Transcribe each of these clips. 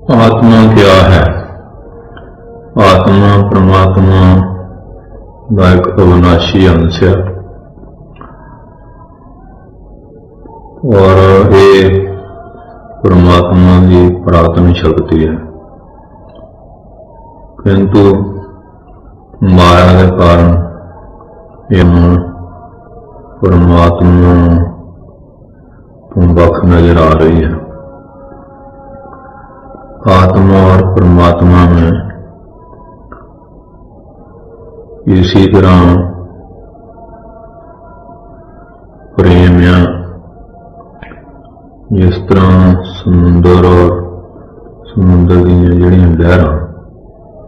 आत्मा क्या है? आत्मा परमात्मा का एक अविनाशी अंश है और ये परमात्मा की पुरातन शक्ति है, किंतु माया के कारण यह परमात्मा तो वख नजर आ रही है। आत्मा और परमात्मा में इसी तरह प्रेम है, जिस तरह समुंदर और समुंदर दी जिहड़ियां लहरां,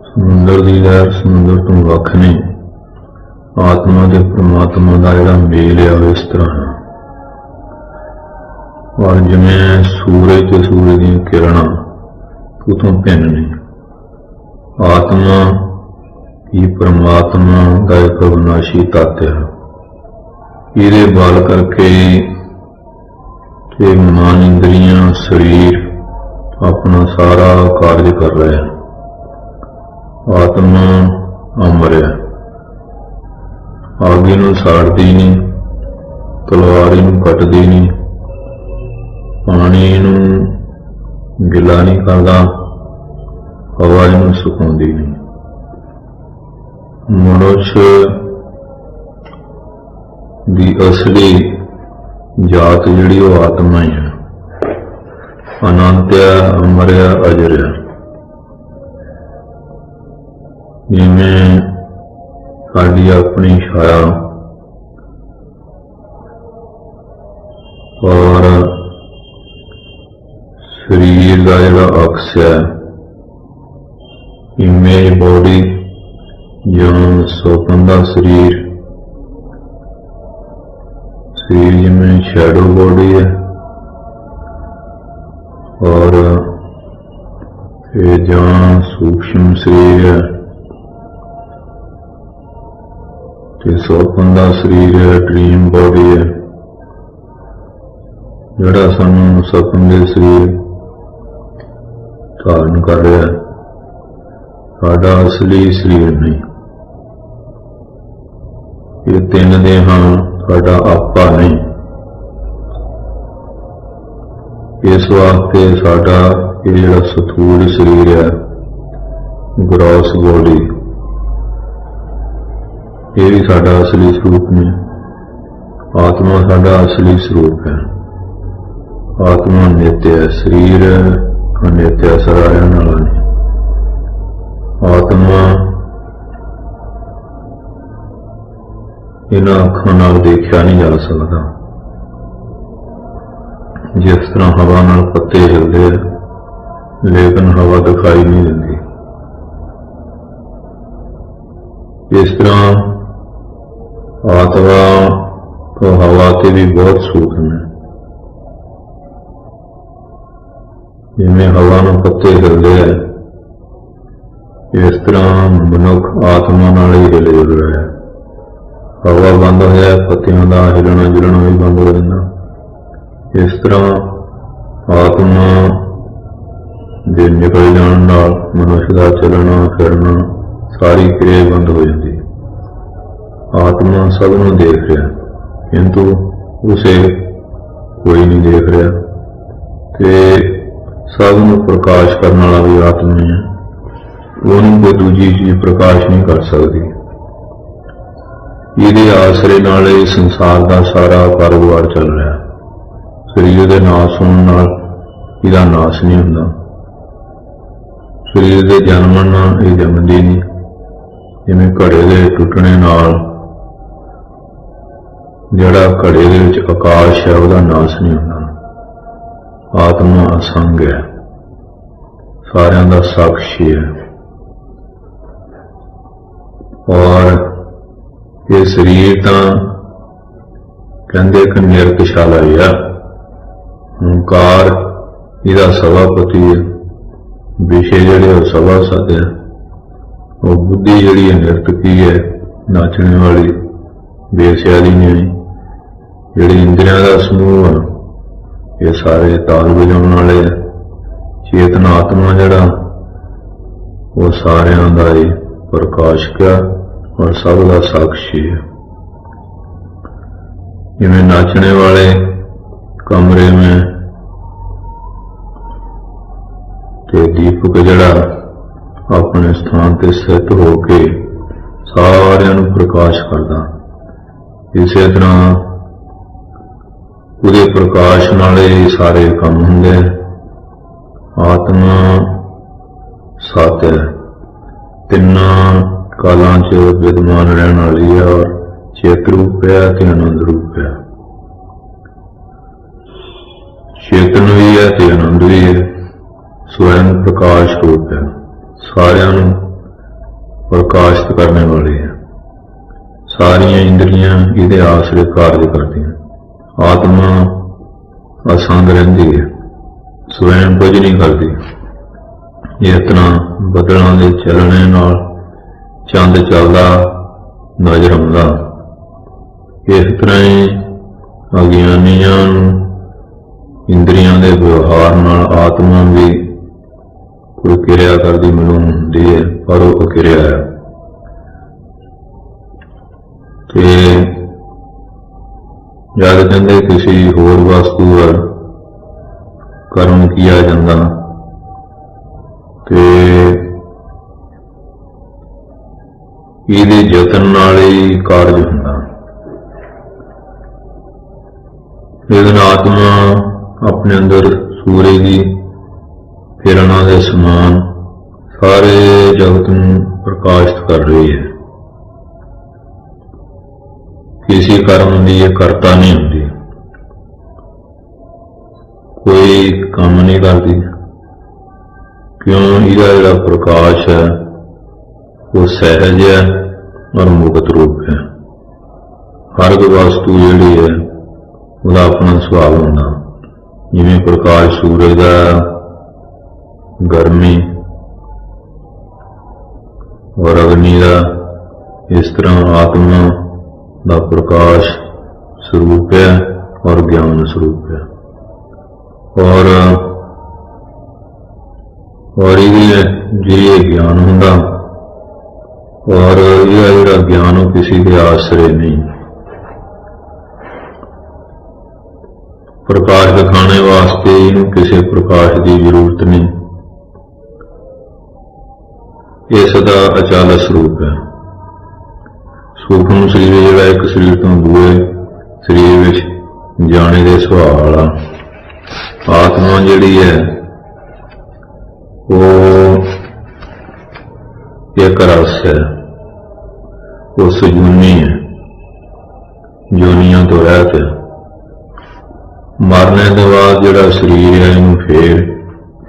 समुंदर की लहर समुंदर तो वख नहीं, आत्मा के परमात्मा का जिहड़ा मेल है इस तरह है। और जिवें सूरज ते सूरज दी किरणां उतों भिन्न नहीं, आत्मा ही परमात्मा का एक अविनाशी तत्व है। इहदे बल करके ये मन इंद्रियां शरीर अपना सारा कार्य कर रहे हैं। आत्मा अमर है, आगे नूं साड़दी नहीं, तलवारी नूं कटदी नहीं, पानी नूं गिला नहीं करता, हवा नूं सुकाउंदी नहीं। मनुष्य की असली जात जिहड़ी वो आत्मा ही है, अनंत है, अमर है, अजर है। जिवें साडी अपनी छाया और शरीर का जिहड़ा अक्स है, इमेज बॉडी जिवें स्वप्न का शरीर जिमें शैडो बॉडी है, और ये जहाँ सूक्ष्म शरीर है ते स्वप्न का शरीर है, ड्रीम बॉडी है, जिहड़ा सानू स्वप्न के शरीर धारण कर रहा है, साडा असली शरीर नहीं। ये तीन देहां साडा आपा नहीं। इस वास्ते साडा ये जिहड़ा स्थूल शरीर है, ग्रॉस बॉडी, ये भी साडा असली स्वरूप नहीं। आत्मा साडा असली स्वरूप है। आत्मा नित्य है, शरीर अनित्य है, सराया नाला नहीं। आत्मा इन्हां अखां नाल देखा नहीं जा सकता। जिस तरह हवा नाल पत्ते हिलदे हैं, लेकिन हवा दिखाई नहीं देती, इस तरह आत्मा तो हवा से भी बहुत सूक्ष्म है। जिवें हवा नाल पत्ते हिलदे हैं, इस तरह मनुख आत्मा नाल ही हिल जुल रहा है। हवा बंद हो जाए, पत्तियों का हिलना जुलना भी बंद हो जाता। इस तरह आत्मा दे निकल जाने नाल मनुष्य का चलना फिरना सारी क्रिया बंद हो जाती। आत्मा सबनों देख रहा, किंतु उसे कोई नहीं देख रहा। ते सबनों प्रकाश करने वाला भी आत्मा ही है, उन्होंने कोई दूजी चीज प्रकाश नहीं कर सकती। इहदे आसरे नाल इस संसार का सारा कारोबार चल रहा है। शरीर के नाश होने नाल इहदा नाश नहीं हुंदा, शरीर के जन्मण नाल इह जमदी नहीं। जिवें घड़े के टुटने नाल जिहड़ा घड़े दे विच आकाश है उहदा नाश नहीं हुंदा। आत्मा असंग है, सारियां दा साक्षी है। और ये शरीर तां कहंदे कि निरतशाला ही है। ओंकार इहदा सभापति है, विषय जिहड़े वो सभासद है, वो बुद्धि जिहड़ी है निरतकी है, नाचने वाली बेसियाली नहीं। जिहड़ी इंद्रियां दा समूह है, ये सारे ताल बजाने वाले है, चेतन आत्मा जड़ा वो सारियां दा ही प्रकाशक है और सब का साक्षी है। जिवें नाचने वाले कमरे में ते दीपक जड़ा अपने स्थान ते स्थित होके सारियां नूं प्रकाश करदा, इसे तरह उहदे प्रकाश नाल ही सारे काम हुंदे। आत्मा सत है, तिन्नां कालां च विद्यमान रहने वाली है और चेत रूप है ते आनंद रूप है। चेतन भी है ते आनंद भी है, स्वयं प्रकाश रूप है, सारियां नूं प्रकाशित करने वाली है। सारियां इंद्रियां इहदे आसरे कार्य करदियां। आत्मा असंग रहिंदी है, स्वयं कुछ नहीं करती। इस तरह बदलों के चलने नाल चंद चलदा नजर आउंदा, इस तरह ही अज्ञानियां इंद्रियां के व्यवहार नाल आत्मा भी कोई किरिया करती मालूम हुंदी है, पर वो अकिरिया है। जद कहते किसी होर वस्तु पर कर्म किया जाता ते इहदे यतन नाल ही कार्य हुंदा। लेकिन आत्मा अपने अंदर सूर्य की किरणा के समान सारे जगत नूं प्रकाशित कर रही है। किसी कर्म की यह करता नहीं होती, कोई काम नहीं करती, क्यों? इसका जिहड़ा प्रकाश है वो सहज है और मुक्त रूप है। हर एक वस्तु जिहड़ी है उसका अपना सुभाव होंदा, जिवें प्रकाश सूरज का गर्मी और अग्नि का, इस तरह आत्मा का प्रकाश स्वरूप है और ज्ञान स्वरूप है। और ये ज्ञान होंदा और यह जिहड़ा ज्ञान हो किसी के आश्रय नहीं। प्रकाश दिखाने वास्ते इनू किसी प्रकाश की जरूरत नहीं, इसका अचल स्वरूप है। सूक्ष्म शरीर जिहड़ा एक शरीर तो दूए शरीर विच जाने के सुभाव वाला, आत्मा जिहड़ी है वो एक रस है, वो सजूनी है, जोनियां तो रहत है। मरने के बाद जिहड़ा शरीर है इनू फिर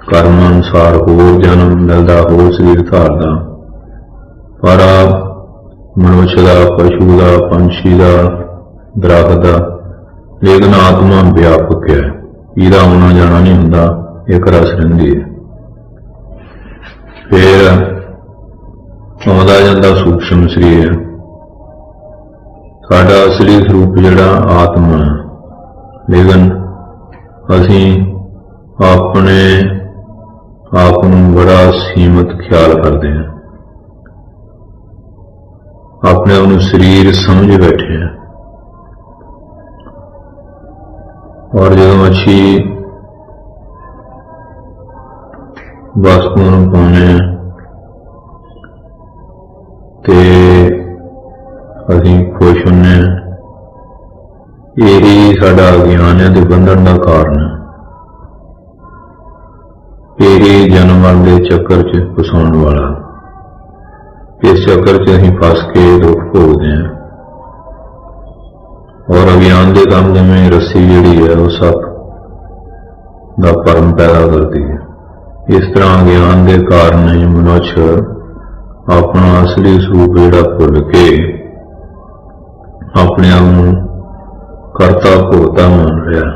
कर्म अनुसार होर जन्म मिलदा, होर शरीर धारदा। पर मनुष्य का, पशु का, पंछी का, दरख्त का, लेकिन आत्मा व्यापक है, इसका आना जाना नहीं होंदा, एक रस रहिंदी है। फिर आउंदा जांदा सूक्ष्म शरीर, साडा असली स्वरूप जिहड़ा आत्मा है, लेकिन असीं अपने आप नूं बड़ा सीमित ख्याल करते हैं, अपने आप नूं शरीर समझ बैठे हैं। और जो अच्छी वस्तुओं नूं पाउने ते असीं खुश हुन्ने, यही साडा अज्ञान है ते बंधन का कारण है। यही जन्म मरण के चक्कर च फसाउण वाला, इस चक्कर च असीं फस के दुख भोगते हैं। और अज्ञान के काम जिवें रस्सी जिहड़ी है वो सप का भरम पैदा करती है, इस तरह अज्ञान के कारण ही मनुष्य अपना असली स्वरूप जिहड़ा भुल के अपने आप नूं करता भोगता मान रहा।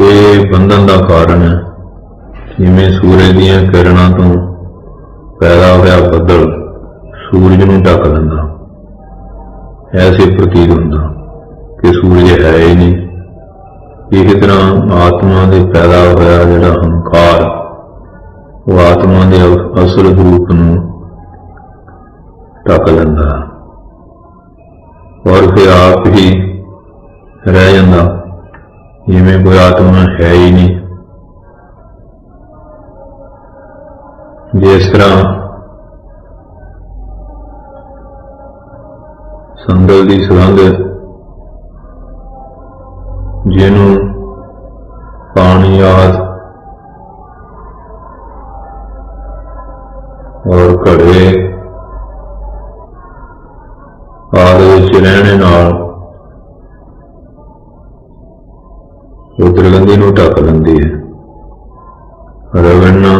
ये बंधन का कारण है। जिवें सूरज दीयां किरणां तो पैदा होया बदल सूरज नूं ढक लैंदा, ऐसे प्रतीत होंदा कि सूरज है ही नहीं, इस तरह आत्मा के पैदा होया जिहड़ा हंकार वो आत्मा के असल रूप नूं ढक लैंदा और फिर आप ही रह जांदा जिवें कोई आत्मा है ही नहीं। जिस तरह संगल की सुगंध जिन्हों पानी आदि और घड़े आदि विच रहने नाल वो दुर्गंधी नूं ढक लैंदी है। रगड़ना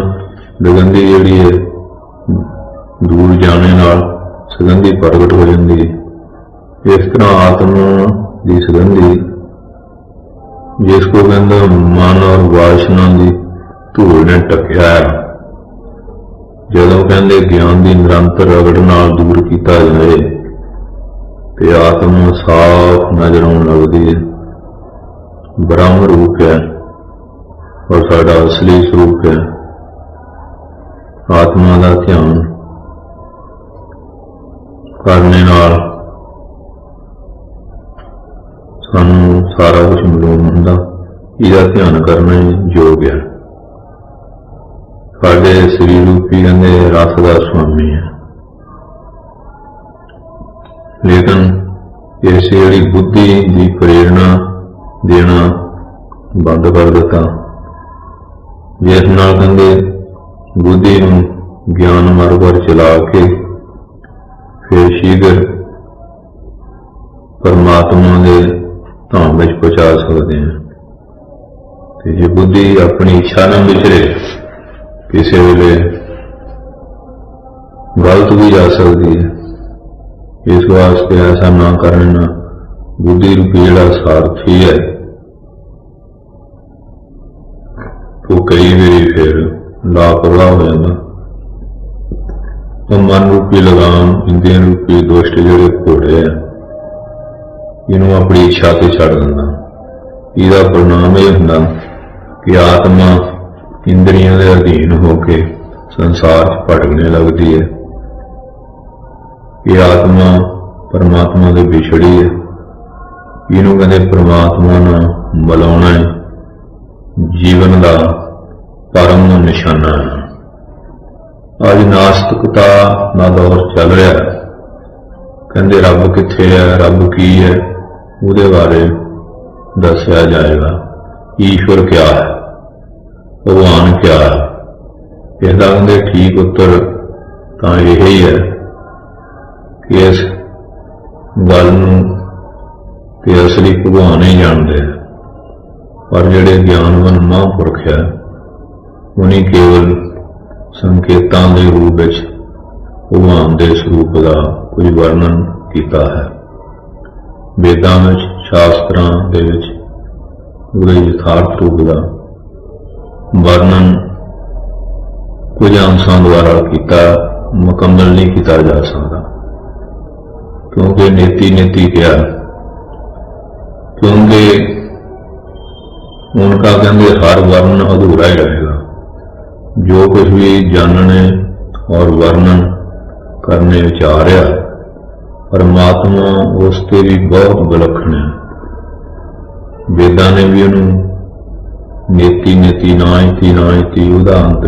दुर्गंधी जिहड़ी है दूर जाने नाल सुगंधी प्रगट हो जाती है। इस तरह आत्मा की सुगंधी जिसको कहते मन और वासना की धूल ने ढकिया है, जदों कहते ज्ञान की निरंतर रगड़ नाल दूर किया जाए तो आत्मा साफ नजर आने लगती है। ब्रह्म रूप है और साडा असली स्वरूप है। आत्मा का ध्यान करने नाल सानू सारा कुछ मालूम हुंदा, इहदा ध्यान करना योग है। साडे शरीर रूपी कहंदे रस दा स्वामी है, लेकिन इस जिहड़ी बुद्धि की प्रेरणा देना बंद कर दिता, जिस नाल कहंदे बुद्धि नूं ज्ञान मार्ग पर चला के फिर शीघ्र परमात्मा के धाम में पहुंचा सकते हैं। तो जे बुद्धि अपनी इच्छा न विचरे किसी वेले गलत भी जा सकती है। इस वास्ते ऐसा ना करना बुद्धि रूपी जिहड़ा सारथी है तो कई बारी फिर लापरवाह हो जाता। तो मन रूपी लगाम इंद्रिय रूपी दुष्ट जिहड़े घोड़े है इन्हों अपनी इच्छा से छड़ दिंदा। इसका परिणाम यह हुंदा कि आत्मा इंद्रियों के अधीन होकर संसार भटकने लगती है। ये आत्मा परमात्मा के विछड़ी है। इन्हों कहते परमात्मा नाल मिलाउणा जीवन का परम निशाना है। अज नास्तिकता का दौर चल रहा है, कहते रब कित्थे है, रब की है, उसदे बारे दस्या जाएगा। ईश्वर क्या है, भगवान क्या है। इसका कहते ठीक उत्तर तो यही है कि इस गल ते असली भगवान ही जानते हैं, पर जिहड़े ज्ञानवान महापुरख है उन्हें केवल संकेतां के रूप में भगवान के स्वरूप का कुछ वर्णन किया है। वेदां विच शास्त्रां दे विच उहदे यथार्थ रूप का वर्णन कुछ अंशां द्वारा किया, मुकम्मल नहीं किया जा सकता, क्योंकि नीति नीति क्या, क्योंकि उनका कहते हर वर्ण अधूरा ही रहेगा। जो कुछ भी जानने और वर्णन करने आ रहा परमात्मा उससे भी बहुत विलक्षण है। वेदां ने भी उन्होंने नीति नीति ना इति उहदा अंत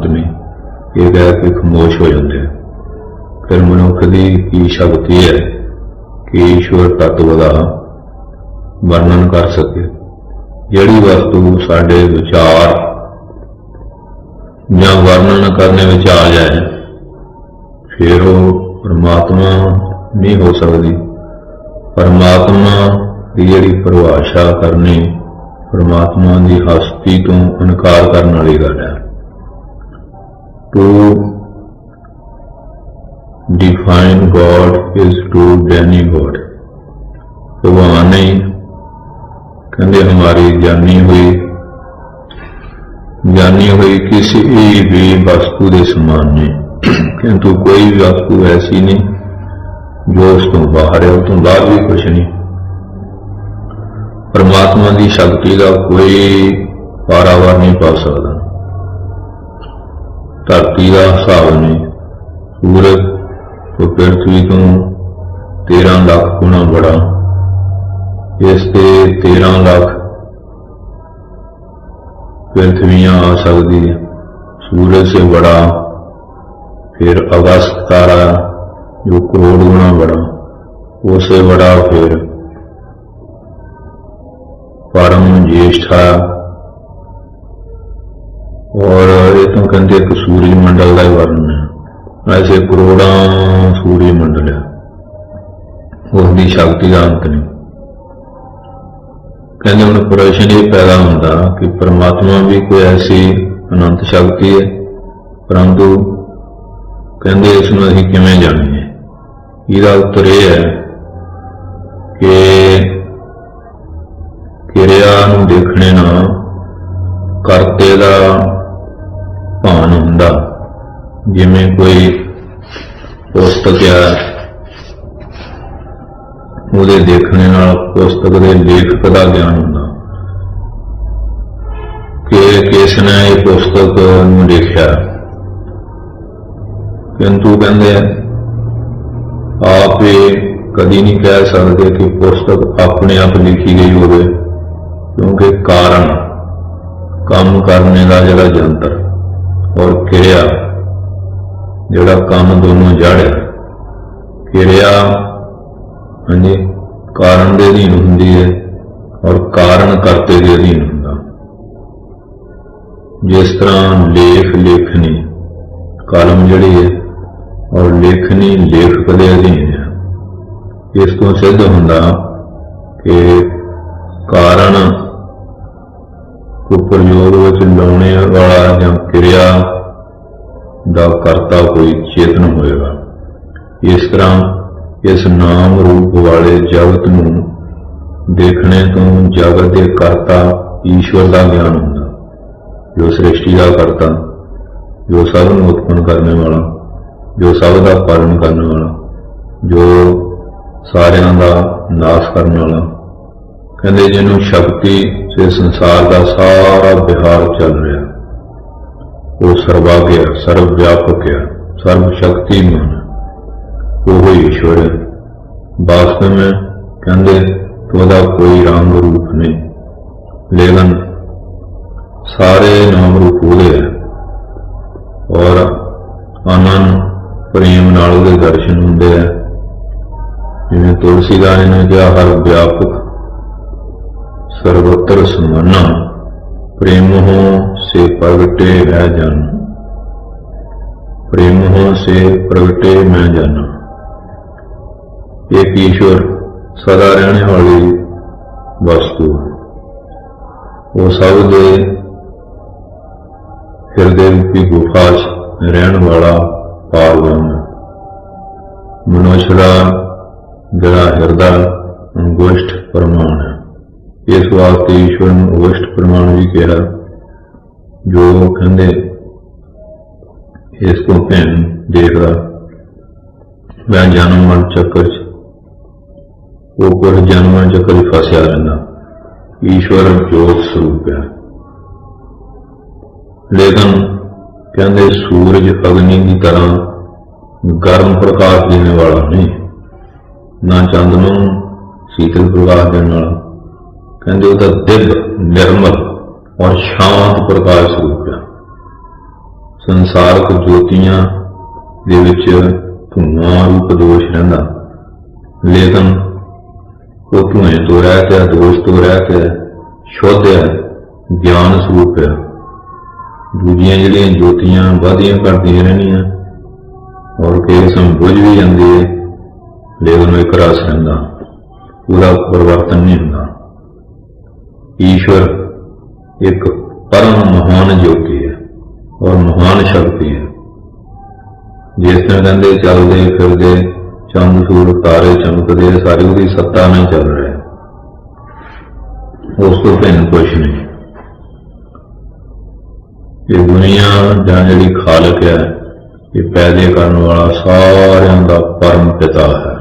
नहीं ये कह के खामोश हो जाते हैं। फिर मनुख की शक्ति है कि ईश्वर तत्व का वर्णन कर सके। जिहड़ी वस्तु साडे विचार या वर्णन करने में आ जाए फिर वो परमात्मा नहीं हो सकती। परमात्मा की जिहड़ी परिभाषा करनी परमात्मा की हस्ती तो इनकार करने वाली गल है। To define God is to deny God. भगवान नहीं कहते हमारी जानी हुई किसी भी वस्तु के समान नहीं, किंतु कोई भी वस्तु ऐसी नहीं जो उस तो बाहर है, उस तो बाहर भी कुछ नहीं। परमात्मा की शक्ति का कोई पारावार नहीं पा सकता। धरती का हिसाब नहीं, सूरज तो पृथ्वी तो 13 लाख गुना बड़ा, इससे 13 लाख पृथ्वियां आ सकती है। सूरज से बड़ा फिर अगस्त तारा जो करोड़ गुना बड़ा, उससे बड़ा फिर परम ज्येष्ठा, और ये तो कहते एक सूर्य मंडल का वर्णन है। ऐसे करोड़ा सूर्य मंडल है, उसकी शक्ति का अंत नहीं। कहते हम प्रश्न ये पैदा होता कि परमात्मा भी कोई ऐसी अनंत शक्ति है, परंतु कहते इसमें असीं किवें जाणीए। इसका उत्तर यह है कि किरिया नूं देखने ना करते का भान हुंदा। जिवें कोई पुस्तक है, उहदे देखने नाल पुस्तक के लेखक का ज्ञान हुंदा कि किसने ये पुस्तक नूं लिखिया। किंतु कहते आप ये कदी नहीं कह सकते कि पुस्तक अपने आप लिखी गई होवे, क्योंकि कारण काम करने का जरा यंत्र और क्रिया जरा काम दोनों जड़ है। क्रिया हाँ जी कारण के अधीन होंदी है और कारण करते के अधीन होंदा। जिस तरह लेख लेखनी कलम जड़ी है और लेखनी लेखक के अधीन है। इस तो सिद्ध होंदा कि कारण को प्रयोग लाने वाला या क्रिया का करता कोई चेतन होएगा। इस तरह इस नाम रूप वाले जगत नूं देखने तो जगत के करता ईश्वर का ज्ञान होंदा, जो सृष्टि का करता, जो सब नूं उत्पन्न करने वाला, जो सब का पालन करने वाला, जो सारियां का नाश करने वाला। कहते जिन्हों शक्ति से संसार का सारा विहार चल रहा, वो सर्वाग्य सर्वव्यापक है, सर्वशक्तिमान है, वो ईश्वर है। वास्तव में कहते तो वह कोई रंग रूप नहीं, लेकिन सारे नाम रूप उहदे है और आनंद प्रेम नाल उहदे दर्शन होंदे है। जिवें तुलसीदास ने कहा हर व्यापक सर्वत्र समाना, प्रेमों से प्रगटे है जन, प्रेमों से प्रगटे मैं जाना। एक ईश्वर सदा रहने वाली वस्तु, वो सब दे हृदय रूपी गुफा रहने वाला पारब्रह्म। मनुष्य का जरा हृदय अंगुष्ठ प्रमाण है। इस वास्ते ईश्वर ने अंगुष्ठ प्रमाण भी कहा, जो कहते इसको भैन देखदा मैं जन्म मरण चक्कर वो कुछ जन्म चक्कर फसिया रहना। ईश्वर ज्योत स्वरूप है, लेकिन कहते सूरज अग्नि की तरह गर्म प्रकाश देने वाला नहीं, ना चंद्रमा शीतल प्रकाश देने वाला। कहते वह दिव्य निर्मल और शांत प्रकाश स्वरूप है। संसारक ज्योतियां दे विच धुआं रूप दोष रहिंदा, लेकिन वो धुएं तो रह के दोष तो रह के शुद्ध है, ज्ञान स्वरूप है। दूजियां जिहड़ियां ज्योतियां वधियां घटदियां रहनियां और कई समय बुझ भी जाती है, लेकिन एक रस रहिंदा, पूरा परिवर्तन नहीं होंदा। ईश्वर एक परम महान ज्योति है और महान शक्ति है। जिस तरह कहते चलते फिरते चंद सूरज तारे चमकते, सारी उसकी सत्ता में चल रहे, उस तो भिन्न कुछ नहीं। ये दुनिया जां जिहड़ी खालक है, ये पैदे करने वाला सारियां दा परम पिता है।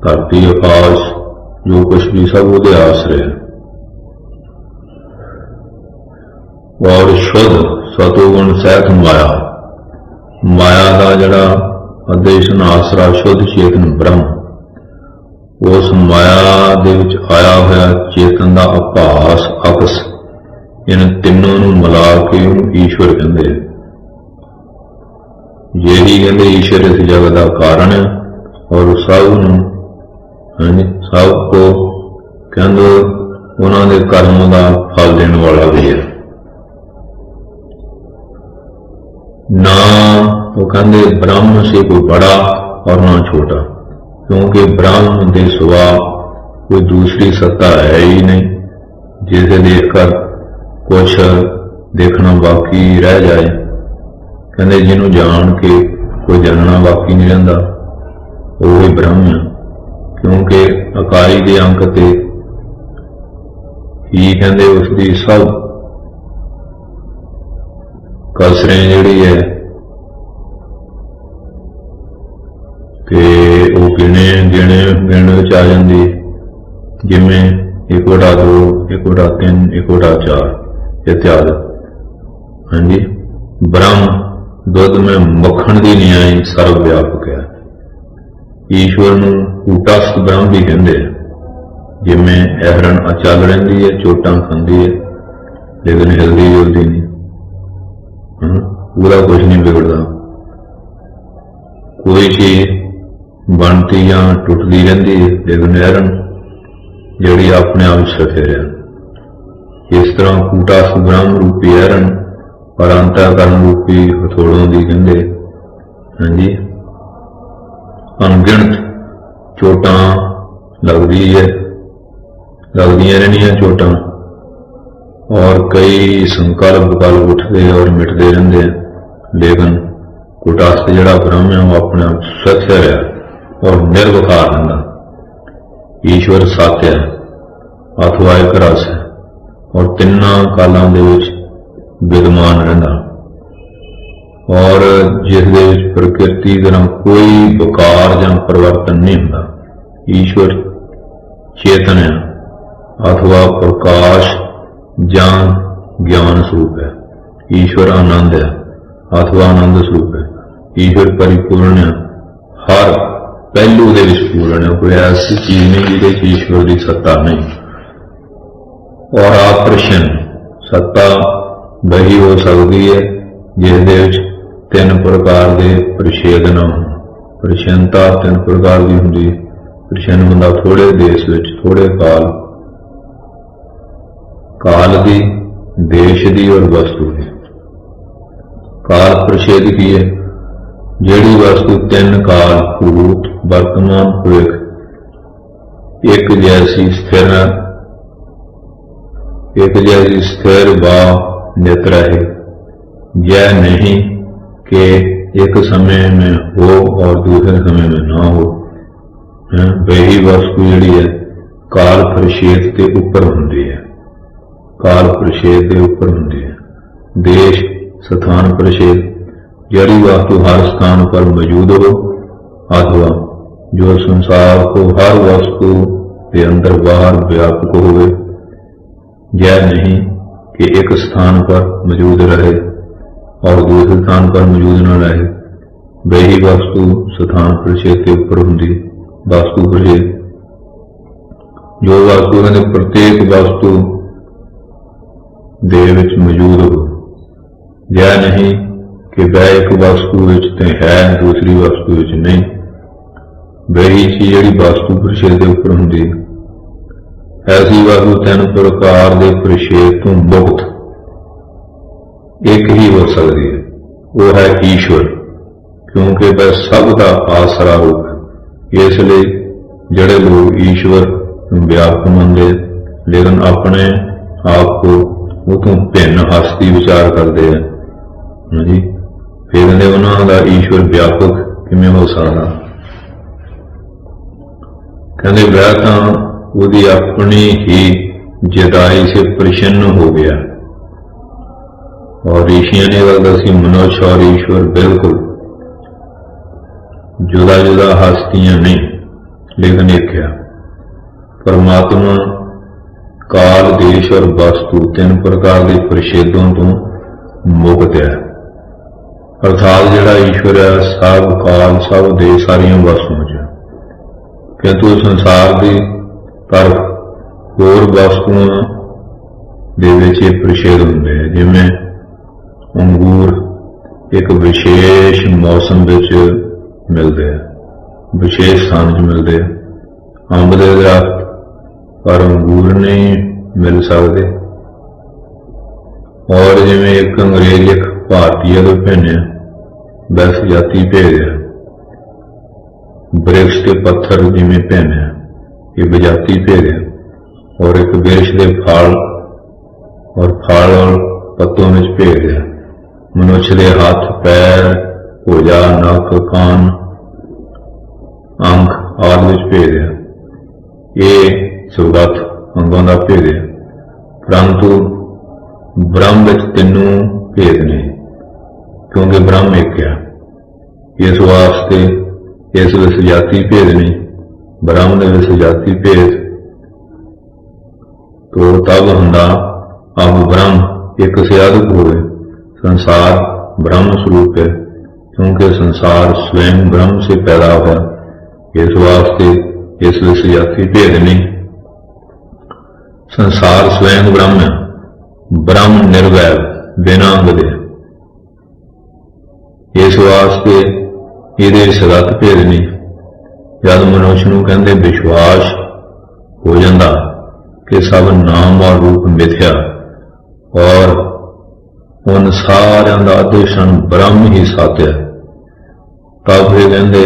धरती आकाश जो कुछ भी सब वो आश्रय है। और शुद्ध सतोगुण सहित माया, माया का जड़ा अदेशन आसरा शुद्ध चेतन ब्रह्म, उस माया दे विच आया होया चेतन का आभास अकस, इन तीनों नूं मिला के ईश्वर कहते हैं। यही कहते ईश्वर इस जगत का कारण है और सब को कहते उन्होंने कर्मों का फल देने वाला भी है। ना वो कहते ब्रह्म से कोई बड़ा और ना छोटा, क्योंकि ब्रह्म के सिवा कोई दूसरी सत्ता है ही नहीं जिसे देखकर कुछ देखना बाकी रह जाए। कहते जिन्हों जान के कोई जानना बाकी नहीं रहिंदा वो ही ब्रह्म है, क्योंकि अकाई के अंक ते ही कहते उसकी सब कसरें जिहड़ी है कि वो गिने गिने गिण विच आ जाती, जिमें 1/2 1/3 1/4 इत्यादि। हाँ जी, ब्रह्म दुध में मक्खन की न्याय सर्व व्यापक है। ईश्वर नूं कूटस्थ ब्रह्म भी कहते हैं, जिमें एहरन अचल रहिंदी है, चोटां खांदी है लेकिन हिलदी जुलदी नहीं, पूरा कुछ नहीं बिगड़ता। कोई चीज बनती या टुटती रहिंदी है लेकिन एहरन जिहड़ी अपने आप सफे रहे। इस तरह कूटस्थ ब्रह्म रूपी एहरन और अंतःकरण रूपी हथोड़ों की कहते। हाँ जी, अनगिणत चोटां लगदी है, लगदियां रहनियां चोटां, और कई संकल्प विकल्प उठते और मिटते रहते हैं, लेकिन कुटस्थ जिहड़ा ब्रह्म है वो अपने आप सत्य है और निर्विकार रहंदा। ईश्वर सत्य है अथवा एक रस है और तिन्ना कालों दे विच विद्यमान रहंदा, और जिस दे विच प्रकृति तरह कोई विकार जां परिवर्तन नहीं हुंदा। ईश्वर चेतन है अथवा प्रकाश जां ज्ञान स्वरूप है। ईश्वर आनंद है अथवा आनंद स्वरूप है। ईश्वर परिपूर्ण है, हर पहलू दे विच पूर्ण है, कोई ऐसी चीज नहीं जिहदे च ईश्वर की सत्ता नहीं। और अप्रशन सत्ता वही हो सकती है जिस तीन प्रकार के प्रछेद न हो। प्रछन्नता 3 प्रकार की होंगी। प्रछन्न बंदा थोड़े देश विच थोड़े काल, काल की, देश की और वस्तु की। काल प्रछेद की है, जिहड़ी वस्तु 3 काल भूत वर्तमान भविख एक जैसी स्थिर व नित रहे, यह नहीं कि एक समय में हो और दूसरे समय में ना हो। वही वस्तु जिहड़ी है काल प्रछेद के ऊपर होंदी है, काल प्रछेद के ऊपर होंदी है। देश स्थान प्रछेद, जिहड़ी वस्तु हर स्थान पर मौजूद हो अथवा जो संसार को हर वस्तु के अंदर बाहर व्यापक होवे, यह नहीं कि एक स्थान पर मौजूद रहे और दूसरे स्थान पर मौजूद न रहे। वही वस्तु स्थान प्रछेद के ऊपर होंदी। वस्तु प्रछेद, जो वस्तु कहते प्रत्येक वस्तु दे विच मौजूद हो, यह नहीं कि वह एक वस्तु विच ते है दूसरी वस्तु विच नहीं। वही चीज जिहड़ी वस्तु प्रछेद के ऊपर होंदी। ऐसी वस्तु 3 प्रकार के प्रछेद तो मुक्त एक ही हो सकती है, वो है ईश्वर, क्योंकि वह सब का आसरा रूप है। इसलिए जड़े लोग ईश्वर व्यापक मनते लेकिन अपने आप को वो तो भिन्न हस्ती विचार करते हैं जी, फिर कहते उन्होंने ईश्वर व्यापक किमें हो सकता। कहते वह तो उसकी अपनी ही जुदाई से प्रसन्न हो गया। और ऋषियों ने गल दसी, मनुष्य और ईश्वर बिल्कुल जुदा जुदा हस्तियां नहीं लेकिन एक है। परमात्मा काल, देश और वस्तु तीन प्रकार के परिच्छेदों तो मुक्त है। अर्थात जिहड़ा ईश्वर है सब काल, सब देश, सारियां वस्तुओं च, किंतु संसार की तरफ होर वस्तुओं दे विच ये परिच्छेद हुंदे हैं। जिवें अंगूर एक विशेष मौसम विच मिलते हैं, विशेष स्थान च मिलते हैं। अंब दे दरख्त पर अंगूर नहीं मिल सकते। और जिवें एक अंग्रेज एक भारतीय तो भिन्न वैस जाति भेद है। वृक्ष के पत्थर जिवें भिन्न है, ये विजाति भेद है। और एक वृक्ष के फल और फल और पत्तों में भेद है। मनुष्य के हाथ, पैर, भुजा, नक, कान, अंक आदि में भेद है। ये सुगत अंगों का भेद है। परंतु ब्रह्म विच तीनों भेद नहीं, क्योंकि ब्रह्म एक है। इस वास्ते इस विच जाति भेद नहीं, ब्रह्म दे विच जाति भेद तो तब हुंदा अब ब्रह्म एक से अधिक होवे। संसार ब्रह्म स्वरूप है, क्योंकि संसार स्वयं ब्रह्म से पैदा हुआ। इस वास्ते इस विच जाति भेद नहीं। संसार स्वयं ब्रह्म है, ब्रह्म निर्वैर बिना अंग दे। इस वास्ते ये सगत भेद नहीं। जब मनुष्य नूं कहंदे विश्वास हो जाता कि सब नाम और रूप मिथ्या और उन सारियां दा आदेशन ब्रह्म ही सत्य है, तब फिर कहंदे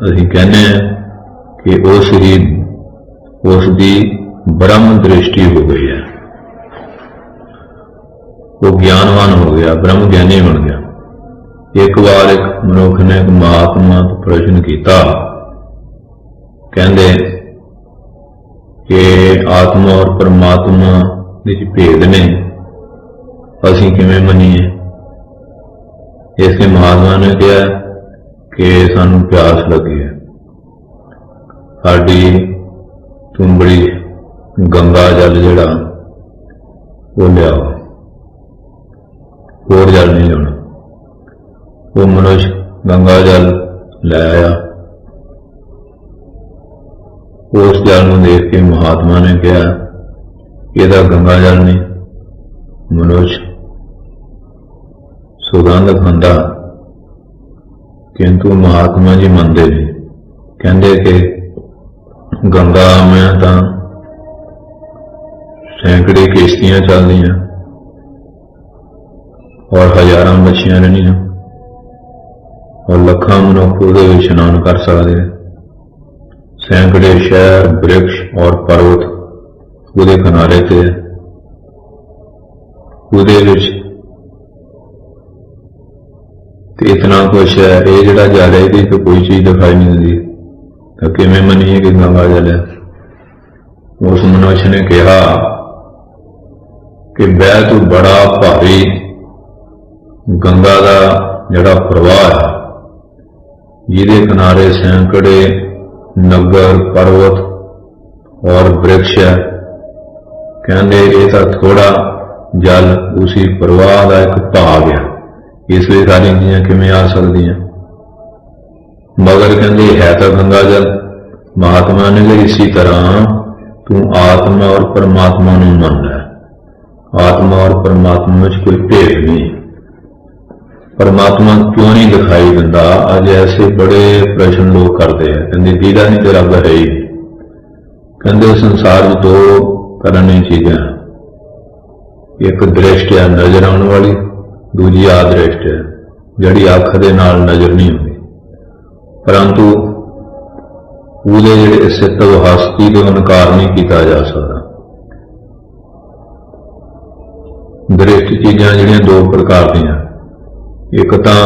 असीं कहने कि उसकी ब्रह्म दृष्टि हो गई है, वो ज्ञानवान हो गया, ब्रह्म ज्ञानी बन गया। एक बार एक मनुख ने एक महात्मा तो प्रश्न किया, कहते कि आत्मा और परमात्मा विच भेद ने, असीं किवें मनीए। इसके महात्मा ने कहा कि सानूं प्यास लगी है, साडी तुंबड़ी गंगा जल जिहड़ा वो लियाओ, होर जल नहीं लाना। वो मनुष्य गंगा जल लै आया। उस जल में देख के महात्मा ने कहा यह गंगा जल नहीं। मनुष्य सुगंध खांदा, किंतु महात्मा जी मनते नहीं, कहते कि गंगा में तो सैकड़े किश्तियां चल दी और हजारों मछियां रहनियां और लखां मनुख उहदे विच इशनान कर सकते। सैकड़े शहर, वृक्ष और पर्वत उहदे किनारे ते उहदे विच ते इतना कुछ है। ये जिहड़ा जल है इहदे तो कोई चीज दिखाई नहीं दिंदी, तो किवें मनीए कि गंगा जल है। उस मनुष्य ने कहा कि वह तो बड़ा भारी गंगा का जिहड़ा प्रवाह है, जिहदे किनारे सैकड़े नगर, पर्वत और वृक्ष है, कहते ये तो थोड़ा जल उसी प्रवाह का एक भाग है, इसलिए सारी चीज़ां किवें आ सकदियां। मगर कहते है तो गंगा जल। महात्मा ने कहा इसी तरह तू आत्मा और परमात्मा नूं मनदा है। आत्मा और परमात्मा में कोई भेद नहीं। परमात्मा क्यों नहीं दिखाई दिंदा? अज ऐसे बड़े प्रश्न लोग करते हैं, कहते दीदा नहीं तो रब है ही। कहते संसार में दो तरह की चीज़ां, एक दृष्टि है नजर आने वाली, दूजी आदृष्ट है जिहड़ी अख दे नाल नजर नहीं आती, परंतु ਉਹਦੇ ਜਿਹੜੇ ਸਿੱਤਵ ਹਸਤੀ ਦੇ ਇਨਕਾਰ नहीं किया जा सकता। दृष्ट चीज़ां ਜਿਹੜੀਆਂ दो प्रकार ਦੀਆਂ, एक तो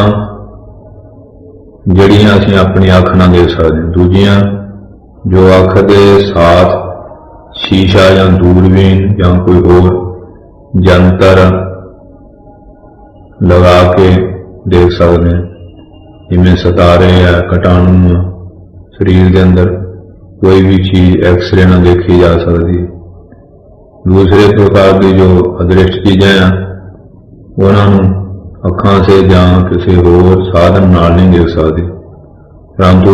ਜਿਹੜੀਆਂ ਅਸੀਂ अपनी अख ਨਾਲ देख सकते, दूजियां जो अख के साथ शीशा या दूरबीन या कोई होर जंतर लगा के देख सकते हैं, जिवें सितारे है, कीटाणु शरीर के अंदर कोई भी चीज एक्सरे ना देखी जा सकती। दूसरे प्रकार की जो अदृष्ट चीज़ें हैं उन्होंने अखां से या किसी होर साधन नाल नहीं देख सकते, परंतु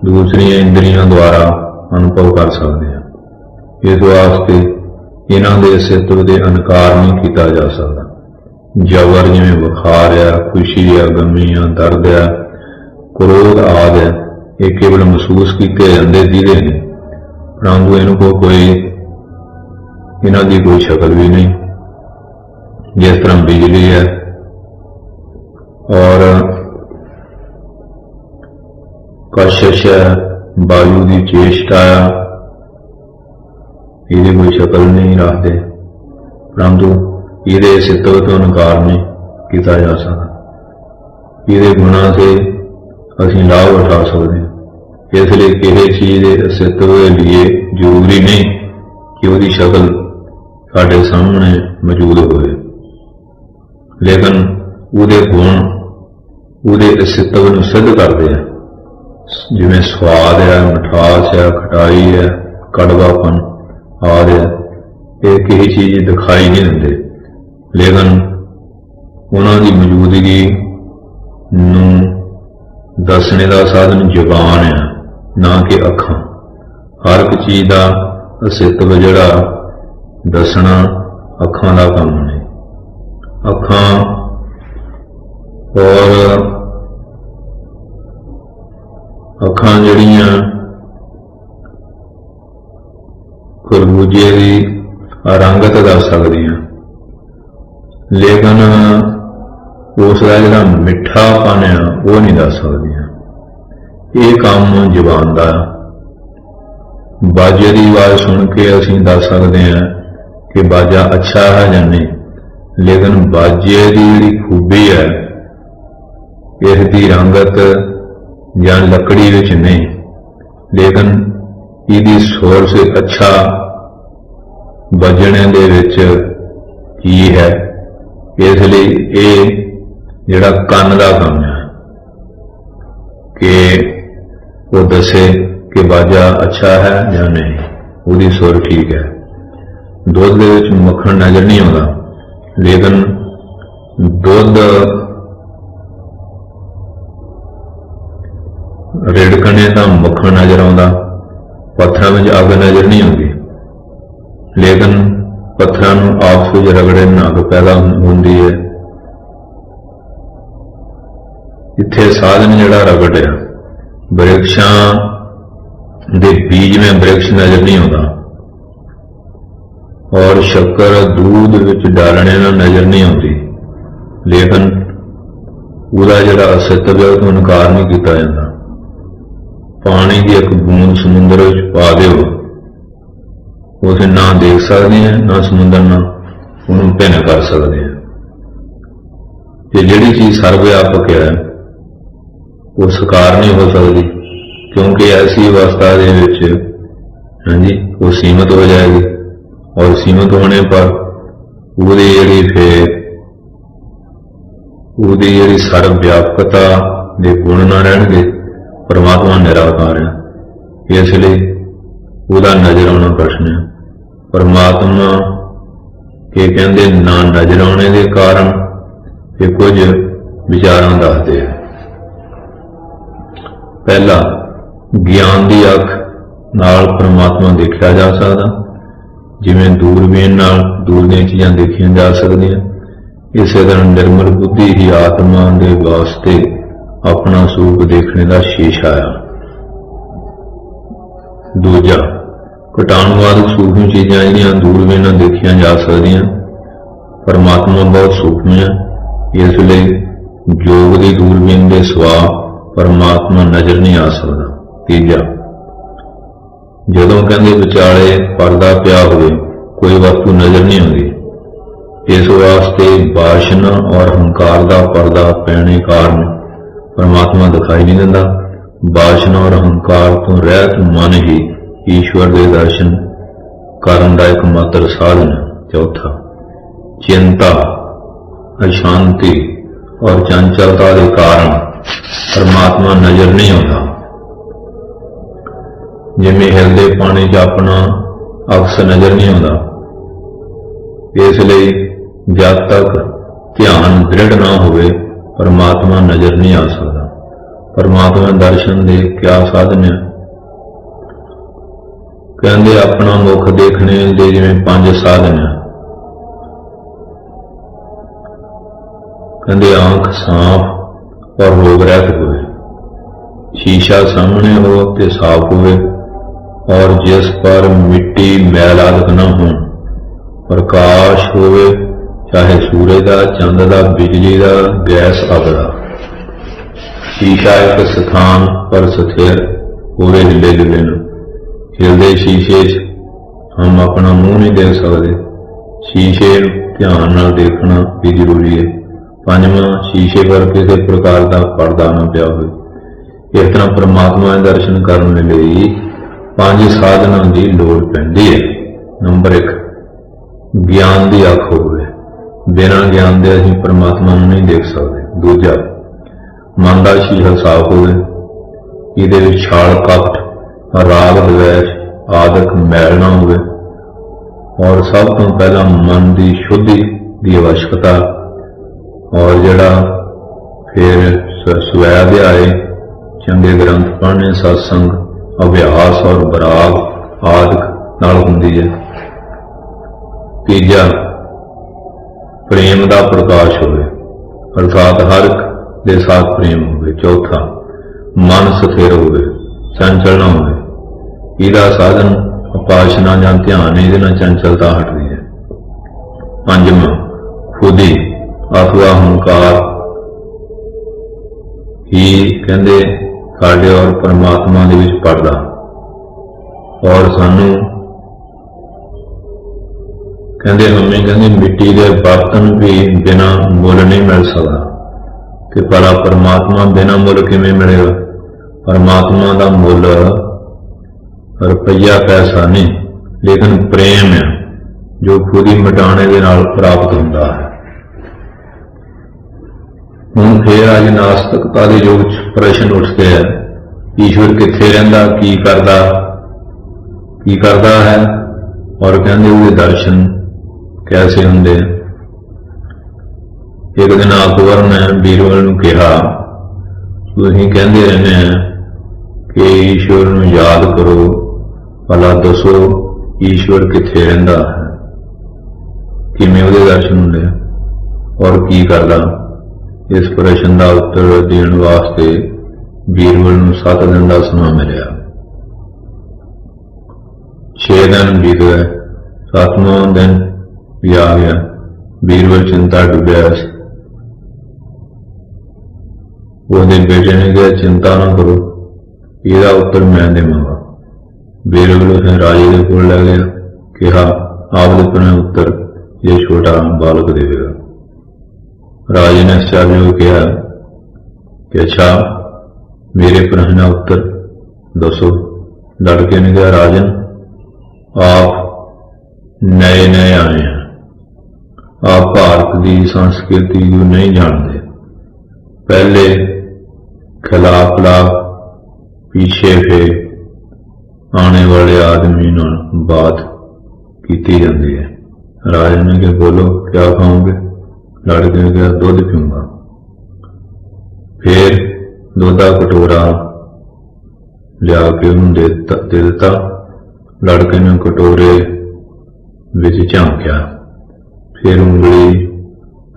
दूसरी इंद्रियां द्वारा अनुभव कर सकते हैं। इस वास्ते इन्हों के अस्तित्व के इनकार नहीं किया जा सकता। जबर जिवें बुखार है, खुशी है, गमी है, दर्द है, क्रोध आदि है, ये केवल महसूस किए जाते दिखते हैं, परंतु इनको कोई इन्हों की कोई शक्ल भी नहीं। जिस तरह बिजली है और कशिश है, वायु की चेष्टा है, ये कोई शक्ल नहीं रखते, परंतु ये अस्तित्व तो इनकार नहीं किया जा सकता। ये गुणों से असीं लाभ उठा सकते हैं। इसलिए किसी चीज़ के अस्तित्व के लिए जरूरी नहीं कि उसकी शक्ल साढ़े सामने मौजूद होए, लेकिन उसके गुण उसके अस्तित्व को सिद्ध करते हैं। जिवें स्वाद है, मिठास है, खटाई है, कड़वापन आदि है, ये किसी चीज़ दिखाई नहीं देते, लेकिन उन्होंने मौजूदगी नूं दसने का साधन जुबान है, ना कि अखां। हर एक चीज़ का अस्तित्व जिहड़ा दसना अखां का काम है। अखां और अखां जिहड़ियां खरबूजे की रंगत दस सकदियां, लेकिन उसका जिहड़ा मिठापन है वो नहीं दस सकदियां। ये काम जुबान का। बाजे की आवाज़ सुन के असीं दस सकते हैं कि बाजा अच्छा है या नहीं, लेकिन बाजे की जिहड़ी खूबी है इसकी रंगत या लकड़ी विच नहीं, लेकिन इसकी सुर से अच्छा बजने दे विच की है। इसलिए ये जिहड़ा कन का काम है कि वो दसे कि बाजा अच्छा है या नहीं, उसकी सुर ठीक है। दुध दे विच मक्खन नजर नहीं आता, लेकिन दुध रिड़कने तो मक्खन नजर आता, पत्थरों में अग नजर नहीं आती, लेकिन पत्थरों को आपस में रगड़े अग पैदा होती है। इत्थे साधन जिहड़ा रगड़ है, वृक्षां दे बीज में वृक्ष नजर नहीं आता, और शक्कर दूध विच डालने में नजर नहीं आती, लेकिन उसका जिहड़ा अस्तित्व है तो इनकार नहीं किया जाता। पानी की एक बूंद समुद्र विच पा दो, उसे ना देख सकते हैं, ना समुद्र ना उन्होंने भिन्न कर सकते हैं। ये जिहड़ी चीज सर्वव्यापक है वो साकार नहीं हो सकती, क्योंकि ऐसी अवस्था दे विच हाँ जी वो सीमित हो जाएगी, और सीमित होने पर उसकी जिहड़ी फिर उसकी जिहड़ी सर्वव्यापकता के गुण ना रहणगे। परमात्मा निराकार है, इसलिए उसका नजर आना प्रश्न है। परमात्मा के कहते ना नजर आने के कारण ये कुछ विचारां दसदे हैं। पहला, ज्ञान की अख नाल परमात्मा देखा जा सकता, जिवें दूरबीन नाल दूर दी चीज़ां देखियां जा सकदियां। इस तरह निर्मल बुद्धि ही आत्मा के वास्ते अपना स्वरूप देखने का शीशा है। दूजा, घटाणुवादक सूक्ष्म चीज़ां जिहड़ियां दूरबीन नाल देखियां जा सकदियां, परमात्मा बहुत सूक्ष्म है, इसलिए योग की दूरबीन के सिवा परमात्मा नजर नहीं आ सकता। तीजा, जदों कहंदे विचाले पर्दा पिया होवे कोई वस्तु नजर नहीं आती, इस वास्ते वासना और हंकार का पर्दा पैने कारण परमात्मा दिखाई नहीं देता। वासना और अहंकार तो रहत मन ही ईश्वर के दर्शन करने का एकमात्र साधन है। चौथा, चिंता, अशांति और चंचलता के कारण परमात्मा नजर नहीं आता। जिमें हिलदे पानी च अपना अक्स नज़र नहीं आता। इसलिए जब तक ध्यान दृढ़ ना होवे परमात्मा नज़र नहीं आ सकता। परमात्मा दर्शन दे क्या साधन है? कहते अपना मुख देखने दे जिवें 5 साधन है। कहते आंख साफ और रोग रहित होवे, शीशा सामने हो ते साफ होवे और जिस पर मिट्टी मैल आदि न हो, प्रकाश होवे चाहे सूरज का, चंद का, बिजली का, गैस आदि का। शीशा एक स्थान पर स्थिर होवे हिले जुले न। हिलदे शीशे हम अपना मुंह नहीं देख सकते। शीशे ध्यान नाल देखना भी जरूरी है। 5वां, शीशे पर किसी प्रकार का पर्दा न पिया हो। इस तरह परमात्मा के दर्शन करने लई 5 साधनों की लोड़ पैंदी है। नंबर 1, ज्ञान की अख होवे, बिना ज्ञान के असीं परमात्मा नूं नहीं देख सकते। दूजा, मन का शीशा साफ होवे, इहदे विच छाल कपट, राग द्वेष आदਿਕ मैल ना होवे। और सब तो पहला मन की शुद्धि की आवश्यकता, और जड़ा फिर स्वै अध्याय, चंगे ग्रंथ पढ़ने, सत्संग, अभ्यास और बराग आदि नाल हुंदी है। तीजा, प्रेम का प्रकाश होवे, अर्थात हर एक दे साथ प्रेम होवे। चौथा, मन स्थिर होवे, चंचल ना होवे। इहदा साधन उपासना जां ध्यान, इहदे नाल चंचलता हटदी है। 5वां, खुदी अथवा हंकार ही कहंदे साडे और परमात्मा दे विच पर्दा, और सानू कहंदे हमें कहंदे मिट्टी के बर्तन भी बिना मुल नहीं मिल सकता। कि भला परमात्मा बिना मुल किवें मिलेगा? परमात्मा का मुल रुपया पैसा नहीं, लेकिन प्रेम है जो खुद ही मिटाने के नाल प्राप्त होता है। हुण फिर अज नास्तिकता के युग च प्रश्न उठते हैं, ईश्वर कित्थे रहिंदा, की करदा है, और कहंदे उहदे दर्शन कैसे हुंदे। एक दिन अकबर ने बीरबल नूं कहा, तुसीं कहंदे रहंदे हैं कि ईश्वर नूं याद करो, भला दसो ईश्वर कित्थे रहिंदा है, किवें उहदे दर्शन हुंदे और की करदा। इस प्रश्न का उत्तर देने वास्ते बीरबल नूं 7 दिन का समा मिलिया। 6 दिन बीत गए, 7वां दिन भी आ गया। बीरबल चिंता डुबिया। उसके बेटे ने कहा, चिंता ना करो, इसका उत्तर मैं देवांगा। बीरबल उसे राजे के कोल लै गया, कहा आप दे अपना उत्तर ये छोटा बालक देगा। राजे ने आश्चर्य को कहा कि अच्छा, मेरे प्रश्न का उत्तर दसो। लड़के ने कहा, राजन आप नए नए आए हैं, आप भारत की संस्कृति को नहीं जानते। पहले खिलाफ लाभ, पीछे फिर आने वाले आदमी नाल बात की जाती है। राजा ने कहा, बोलो क्या खाओगे? लड़के ने कहा, दूध पीऊंगा। फिर दूध का कटोरा लिया के उन्हें दे दिता। लड़के ने कटोरे विच झांकिया, फिर उंगली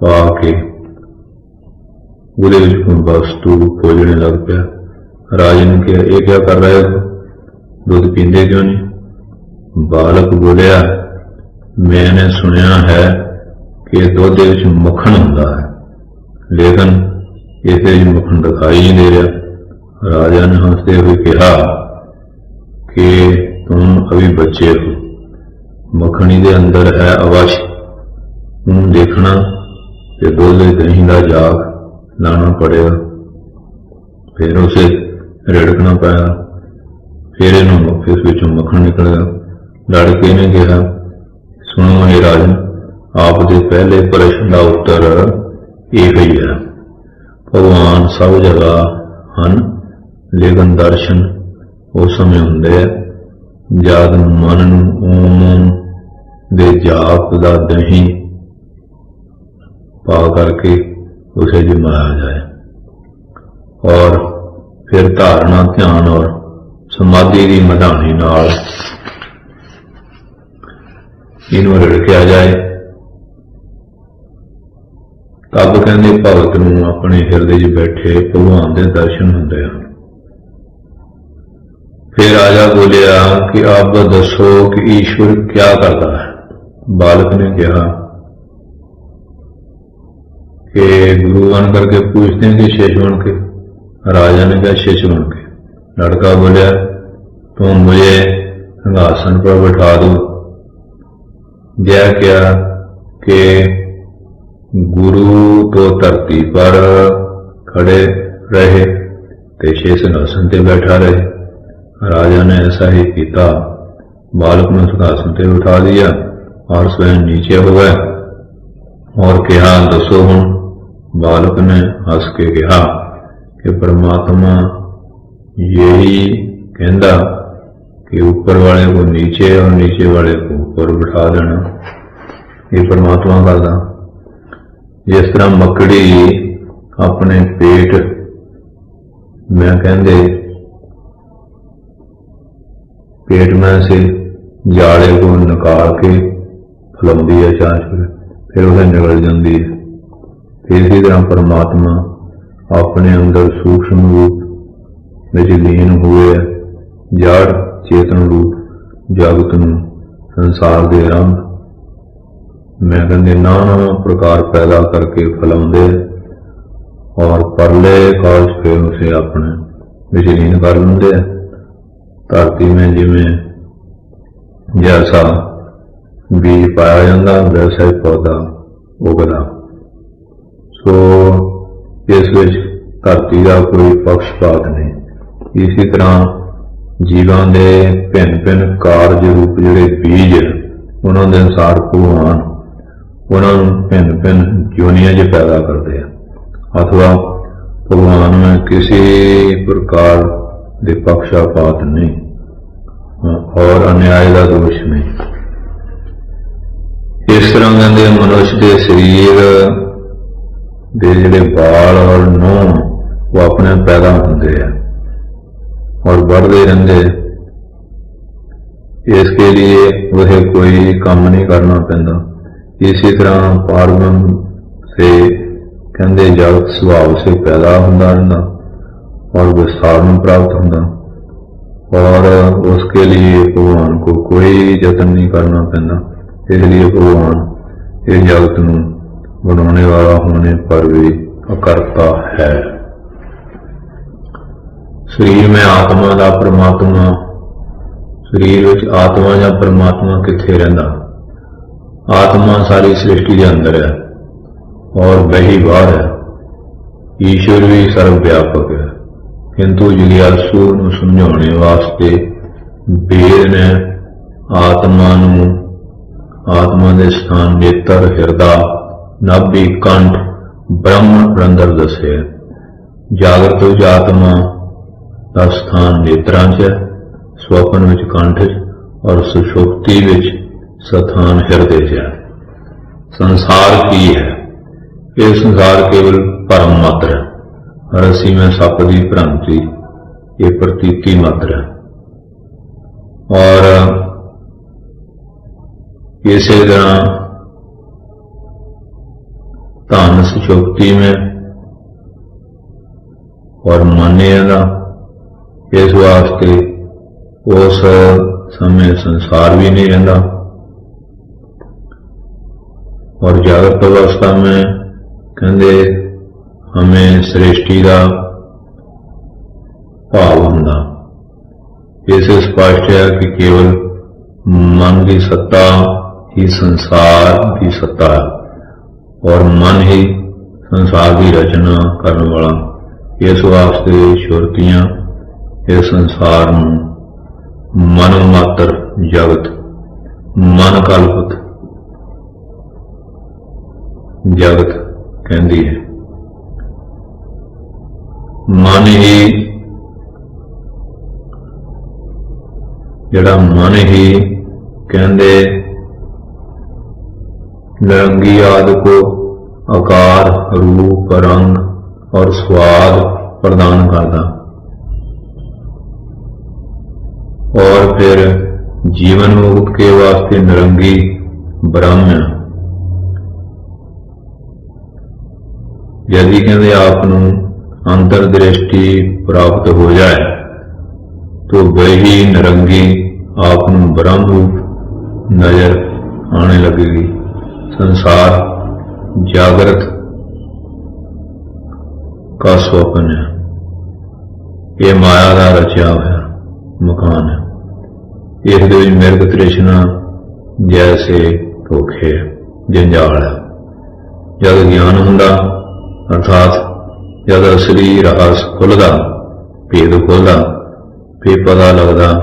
पा के उहदे विच वस्तु खोजने लग पिया। राजे ने कहा, यह क्या कर रहे हो? दूध पींदे क्यों नहीं? बालक बोलिया, मैंने सुनिया है कि दूध विच मक्खन होता है, लेकिन इसे मक्खन दिखाई नहीं दे रहा। राजा ने हंसते हुए कहा कि तुम अभी बच्चे हो, मक्खनी के अंदर है अवश्य, तुम देखना कि दूध दही का जाग लाना पड़ेगा। फिर उसे रिड़कना पाया, फिर इस विचों मक्खन निकलेगा। लड़के ने कहा, सुनो हे राजन, आपके पहले प्रश्न का उत्तर यह ही है, भगवान सब जगह हैं, लेकिन दर्शन उस समय होंगे जद मन नूं ओम दे जाप दा दही पा करके उसे जमाया जाए और फिर धारणा ध्यान और समाधि की मधानी नाल इनू रिड़किया जाए। तब कहते भगत नूं अपने हिरदे च बैठे भगवान के दर्शन होंदे हैं। फिर राजा बोलिया कि अब दसो कि ईश्वर क्या करता है। बालक ने कहा कि गुरु बन करके पूछते हैं कि शिष्य बन के। राजा ने कहा शिष्य बन के। लड़का बोलिया तुम मुझे सिंहासन पर बैठा दो। यह क्या कि गुरु तो धरती पर खड़े रहे ते शिष्य सिंहासन पर बैठा रहे। राजा ने ऐसा ही किया, बालक ने सिंहासन पर उठा दिया और स्वयं नीचे हो गए और कहा दसो हुण। बालक ने हंस के कहा कि परमात्मा यही कहता कि ऊपर वाले को नीचे और नीचे वाले को ऊपर बिठा देना, ये परमात्मा करता। जिस तरह मकड़ी अपने पेट में कहते पेट में से जाले को निकाल के फैलाती है चांच पर, फिर उसे निकल जाती है। इसी तरह परमात्मा अपने अंदर सूक्ष्म रूप में लीन हुए जड़ चेतन रूप जगत नूं संसार के रंग मैं कहते नाना प्रकार पैदा करके फैलाते और परले काल फिर उसे अपने विचलीन कर लेंदे। धरती में जिमें जैसा बीज पाया जाता वैसा ही पौधा उगदा। सो इस विच धरती का कोई पक्षपात नहीं। इसी तरह जीवां दे भिन्न भिन्न कारज रूप जिहड़े बीज उन्हां दे अनुसार भगवान उन्होंने भिन्न भिन्न योनियां च पैदा करते हैं, अथवा भगवान में किसी प्रकार के पक्षपात नहीं और अन्याय का दोष नहीं। इस तरह कहते मनुष्य के शरीर के जिहड़े बाल और नूह वो अपने पैदा होंगे हैं और बढ़ते रहते। इसके लिए वह कोई काम नहीं करना पैंदा। इसी तरह पारब्रह्म से कहते जगत स्वभाव से पैदा होता रहता और विस्तार में प्राप्त होता और उसके लिए भगवान को कोई जतन नहीं करना पैंदा। इसलिए भगवान इस जगत नूं बनाने वाला होने पर भी अकर्ता है। शरीर में आत्मा का परमात्मा, शरीर में आत्मा या परमात्मा किथे रहिंदा। आत्मा सारी सृष्टि के अंदर है और वही बाहर है। ईश्वर भी सर्वव्यापक है, किंतु जिज्ञासु नूं समझाने वास्ते वेद ने आत्मा नूं आत्मा के स्थान नेत्र हिरदा नाभि कंठ ब्रह्म रंध्र दसे। जागृत विच आत्मा का स्थान नेत्रां च, स्वप्न विच कंठ और सुषुप्ति विच स्थान हिरदे च है। संसार की है? यह संसार केवल भरम मात्र है। रस्सी में सप की भ्रांति ये प्रतीति मात्र है। और इसी तरह धन सुषुप्ति में और मान्यता इस वास्ते उस समय संसार भी नहीं रहता और जागृत अवस्था में कहते हमें सृष्टि का भाव होंदा। इसे स्पष्ट है कि केवल मन की सत्ता ही संसार की सत्ता है और मन ही संसार की रचना करने वाला। इस वास्ते श्रुतियां इस संसार मन मात्र जगत मन कल्पित जगत कहती है। मन ही ਜਿਹੜਾ ਮਨ ਹੀ ਕਹਿੰਦੇ निरंगी आदि को आकार, रूप, रंग और स्वाद प्रदान करता, और फिर जीवन मुक्त के वास्ते निरंगी ब्रह्म। यदि कहते आपनू अंतरदृष्टि प्राप्त हो जाए तो वही निरंगी आपनू ब्रह्म रूप नजर आने लगेगी। संसार जागृत का स्वप्न है, ये माया का रचा हुआ मकान है। इस मिर्ग तृष्णा जैसे धोखे जंजाल है। जब ज्ञान हुंदा अर्थात जब असली रहस खुलदा, भेद खुलदा, फिर पता लगता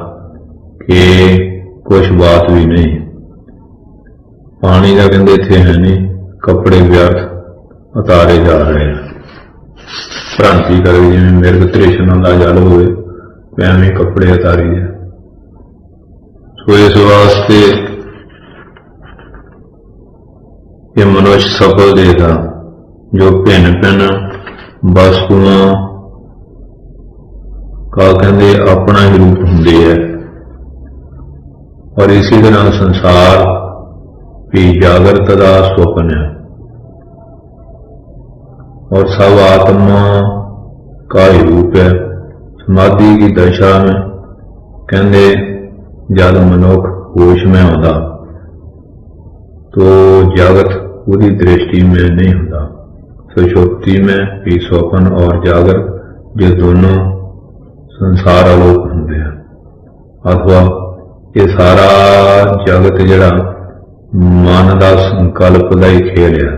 कि कुछ बात भी नहीं। पानी का कहते इत्थे है नहीं, कपड़े व्यर्थ उतारे जा रहे हैं। भ्रांति करे जिवें मिर्ग तृष्णा का जल होए, एवें कपड़े उतारी है। सो इस वास्ते ये मनुष्य सफल देगा जो भिन्न भिन्न वस्तुओं का कहते अपना ही रूप होंदी है। और इसी तरह संसार भी जागृत का स्वप्न है, और सब आत्मा का ही रूप है। समाधि की दशा में कहते जब मनुख होश में आता तो जागृत पूरी दृष्टि में नहीं होता। सुषुप्ति में भी स्वप्न और जागृत ये दोनों संसार आलोक होंगे हैं। अथवा ये सारा जगत जड़ा मन का संकल्प का ही खेल है,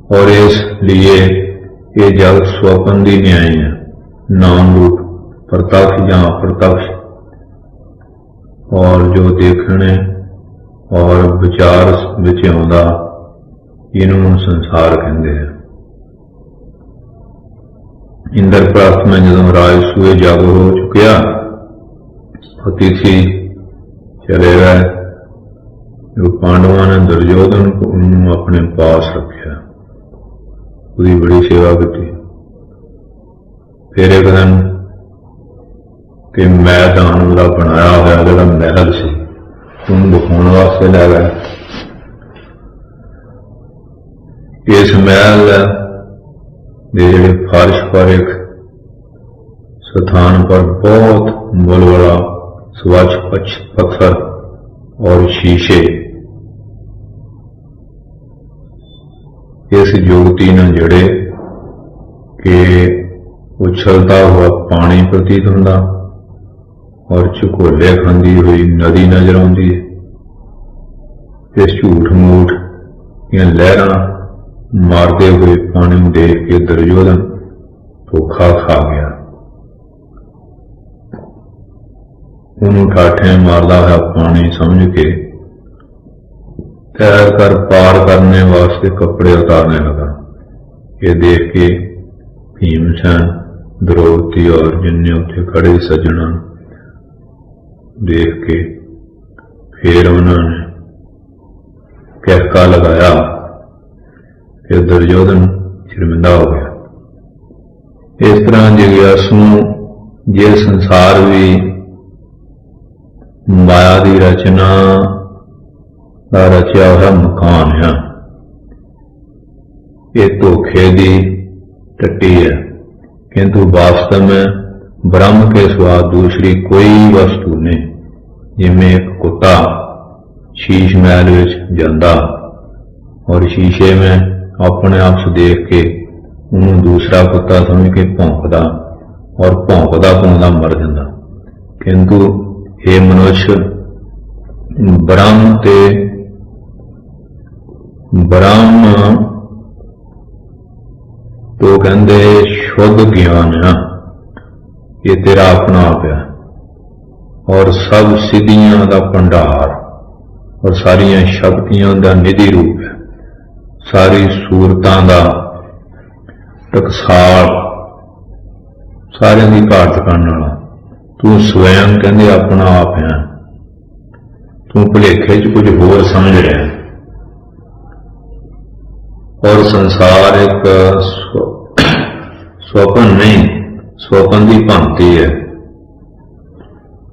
और इसलिए ये जगत स्वप्न की न्याय है। नाम रूप प्रत्यक्ष या अप्रत्यक्ष और जो देखने और विचार विच आउंदा इनू संसार कहते हैं। इंद्रप्रस्थ में जदों राजसूए जागो हो चुकिया, अतिथि चले गए, जो पांडवों ने दुर्योधन को अपने पास रखा, उसकी बड़ी सेवा की। फिर एक दिन कि मैदान उसका बनाया हुआ जो महल से उन्हें दिखाने वास्ते लै गए। इस महल के जेड़े फर्श पर एक स्थान पर बहुत मुल वाला स्वच्छ पत्थर और शीशे, इस युवती ने जड़े कि उछलता हुआ पानी प्रतीत होंदा और झकोले खांदी हुई नदी नजर आती है। इस झूठ मूठ लहरां मारते हुए पानी देख के दुर्योधन धोखा खा गया। उन्होंने ठाठे मारदा हुआ पानी समझ के तैर कर पार करने वास्ते कपड़े उतारने लगा। ये देख के भीमसेन, द्रौपदी और जिन्ने उत्थे खड़े सज्जणा देख के फिर उन्होंने कहका लगाया। फिर दुर्योधन शर्मिंदा हो गया। इस तरह जिज्ञासु ये संसार भी माया की रचना का रचा हुआ मकान है, ये धोखे की टट्टी है, किंतु वास्तव में ब्रह्म के सिवा दूसरी कोई वस्तु नहीं। जिमें एक कुत्ता शीश महल विच जांदा और शीशे में अपने आप से देख के उन्होंने दूसरा कुत्ता समझ के भौंकदा और भौंकदा भौंकदा मर जाता। किंतु ये मनुष्य ब्रह्म ते ब्रह्म तो कहते शुद्ध ज्ञान है, ये तेरा अपना आप है और सब सिद्धियां का भंडार और सारिया शक्तियां का निधि रूप है, सारी सूरतां का टकसाल, सारियां की घाट करने वाला तू स्वयं कहते अपना आप है, तू भुलेखे च कुछ होर समझ रहा है। और संसार एक स्वप्न नहीं, स्वप्न की भांति है।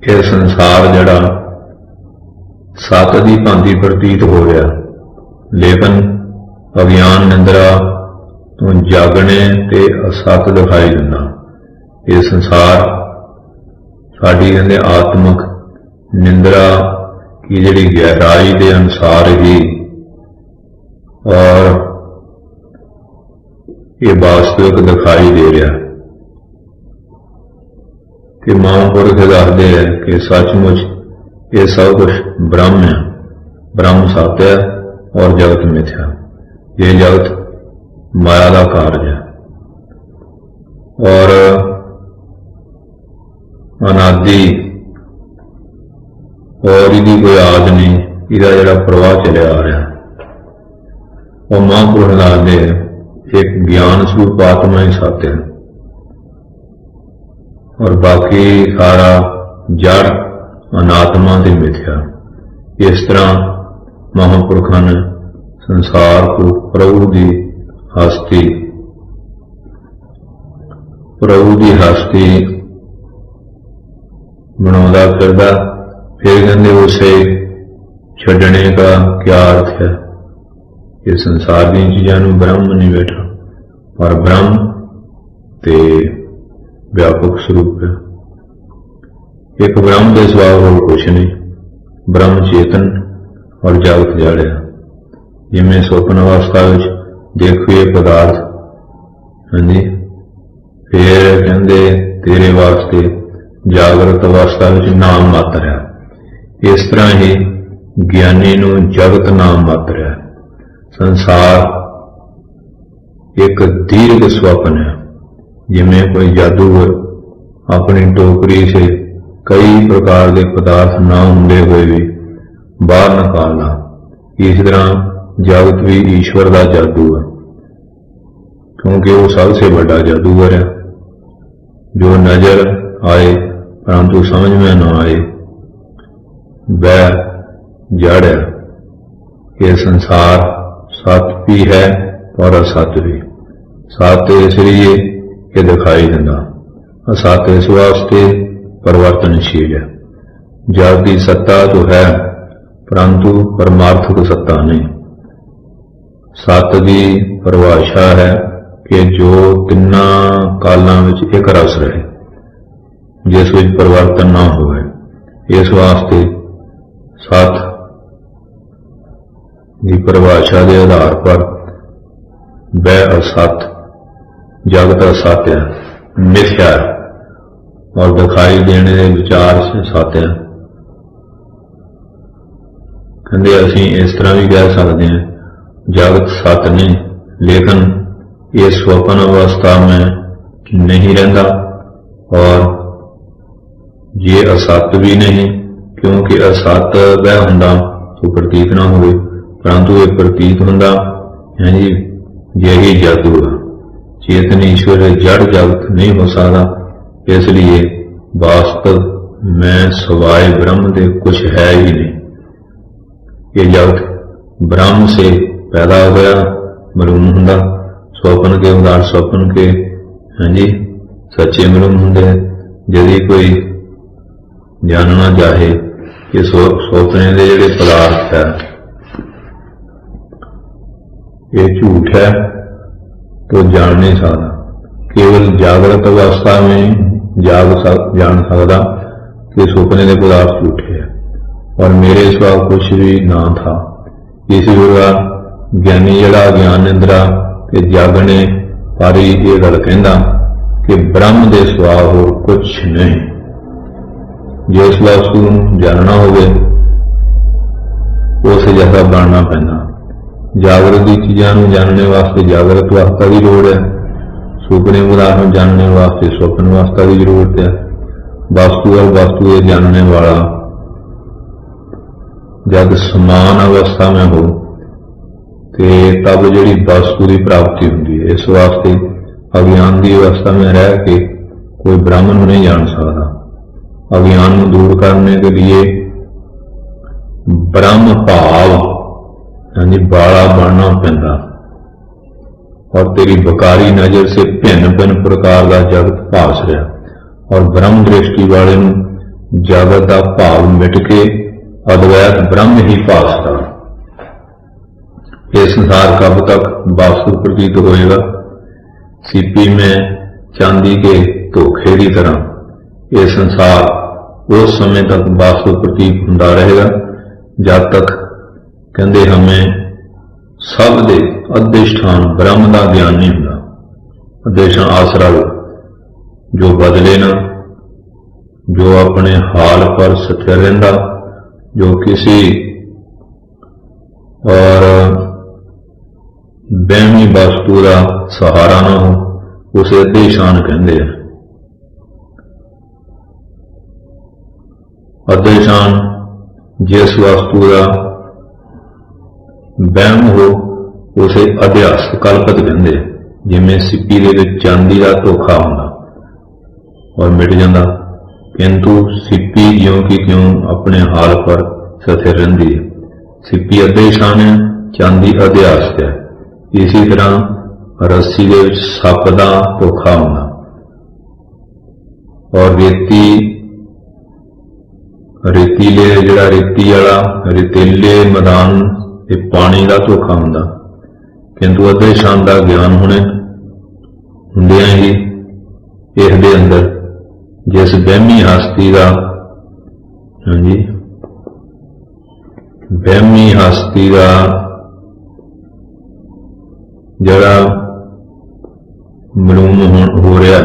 यह संसार जड़ा सत की भांति प्रतीत हो रहा, लेकिन अज्ञान निंद्रा तो जागने ते असत दिखाई दिंदा। ये संसार साड़ी कहते आत्मक निंद्रा की जिहड़ी गहराई के अनुसार ही और ये वास्तविक दिखाई दे रहा कि महापुरुष दसदे है कि सचमुच ये सब कुछ ब्रह्म है, ब्रह्म सत्य है और जगत मिथ्या। ये जगत माया का कार्य है और अनादि और इसकी कोई आद नहीं, इसका जिहड़ा प्रवाह चलिया आ रहा। और महापुरुष दसदे एक ज्ञान स्वरूप आत्मा ही सत्य है और बाकी सारा जड़ अनात्मा ते मिथ्या। इस तरह महापुरुषों ने संसार को प्रभु की हस्ती बनाता फिरदा। फिर कहते उसे छड्डने का क्या अर्थ है। ये संसार दी चीज़ों में ब्रह्म नहीं बैठा, पर ब्रह्म ते व्यापक स्वरूप है। एक ब्रह्म के सिवा और कुछ नहीं, ब्रह्म चेतन और जगत जड़ है। जिमें स्वप्न अवस्था में देखो ये पदार्थ, हाँ जी, फिर कहते तेरे वास्ते जागृत अवस्था में नाम मात्र है। इस तरह ही ज्ञानी नूं जगत नाम मात्र है। संसार एक दीर्घ स्वप्न है, जिमें कोई जादूगर अपनी टोकरी से कई प्रकार के पदार्थ ना होंदे हुए भी बाहर निकालना। इस तरह जगत भी ईश्वर का जादू है, क्योंकि वो सबसे बड़ा जादूगर है। जो नजर आए परंतु समझ में न आए वह जड़ है। ये संसार सत भी है और असत भी। सत इसलिए ये दिखाई देता, असत इस वास्ते परिवर्तनशील है। जग की सत्ता तो है परंतु परमार्थक सत्ता नहीं। सत की परिभाषा है कि जो तिना कालों में एक रस रहे, जिस विच परिवर्तन ना होवे। इस वास्ते सत की परिभाषा के आधार पर वह असत जगत असत है, मिथ्या है और दिखाई देने के विचार से सत्य है। कहते असी इस तरह भी कह सकते हैं जगत सत नहीं, लेकिन ये स्वप्न अवस्था में नहीं रहता और ये असत भी नहीं, क्योंकि असत वह होंदा तो प्रतीत ना हो, परंतु ये प्रतीत होंदा है जी। यही जादू है। चेतन ईश्वर जड़ जगत नहीं हो सकता, इसलिए वास्तव में सवाए ब्रह्म के कुछ है ही नहीं। ये जगत ब्रह्म से पैदा होया मरूम होंदा। स्वप्न के उदार स्वप्न के, हाँ जी, सच्चे मरूम होंगे। यदि कोई जानना चाहे कि स्वप्ने के जिहड़े पदार्थ है ये झूठ है तो जान नहीं सकता। केवल जागृत अवस्था में जान सकता कि सपने के पदार्थ झूठे है और मेरे सिवा कुछ भी ना था। इस प्रकार ज्ञानी जड़ा ज्ञान इंद्रा के जागने पर ही ये गल कहता कि ब्रह्म के सिवा होर कुछ नहीं। जिस वस्तु जानना होवे उस जैसा बनना पैंदा। जागृत की चीज़ों जानने वास्ते जागृत अवस्था की लोड़ है, सुपने पदार्थ जानने वास्ते स्वप्न अवस्था की जरूरत है। वस्तु और वस्तु जानने वाला जब समान अवस्था में हो तो तब जी वस्तु की प्राप्ति होती है। इस वास्ते अज्ञान की अवस्था में रह के कोई ब्राह्मण नहीं जान सकता अज्ञान को दूर करने के लिए ब्रह्म भाव यानी बाला बनना पैंदा, और तेरी बकारी नजर से भिन्न भिन्न प्रकार का जगत भास रहा, और ब्रह्म दृष्टि वाले जगत का भाव मिट के अद्वैत ब्रह्म ही भासता। ये संसार कब तक वास्तु प्रतीत होएगा? सीपी में चांदी के धोखे की तरह ये संसार उस समय तक वास्तु प्रतीत होता रहेगा जब तक कहते हमें सब दे अधिष्ठान ब्रह्म का ज्ञान नहीं होता। अधिष्ठान आसरा जो बदले ना, जो अपने हाल पर स्थिर रहता, जो किसी और वहमी वस्तु का सहारा ना हो, उसे अधिष्ठान कहते हैं। अधिष्ठान जिस वस्तु का वहम हो उसे अध्यास कल्पित कहते हैं। जिमें सिप्पी के चांदी का धोखा होता और मिट जाता, किंतु सिप्पी ज्यों की त्यों अपने हाल पर स्थिर रही है। सिप्पी अधिष्ठान है, चांदी अध्यास है। इसी तरह रस्सी के सप का धोखा होता, और रेतीले जिहड़ा रेती वाला रेतीले मैदान ये पानी का धोखा होता, किंतु अधिष्ठान का ज्ञान होने हुंदियां ही इसके अंदर जिस वहमी हस्ती का जी वहमी हस्ती का जड़ा मलूम हो रहा है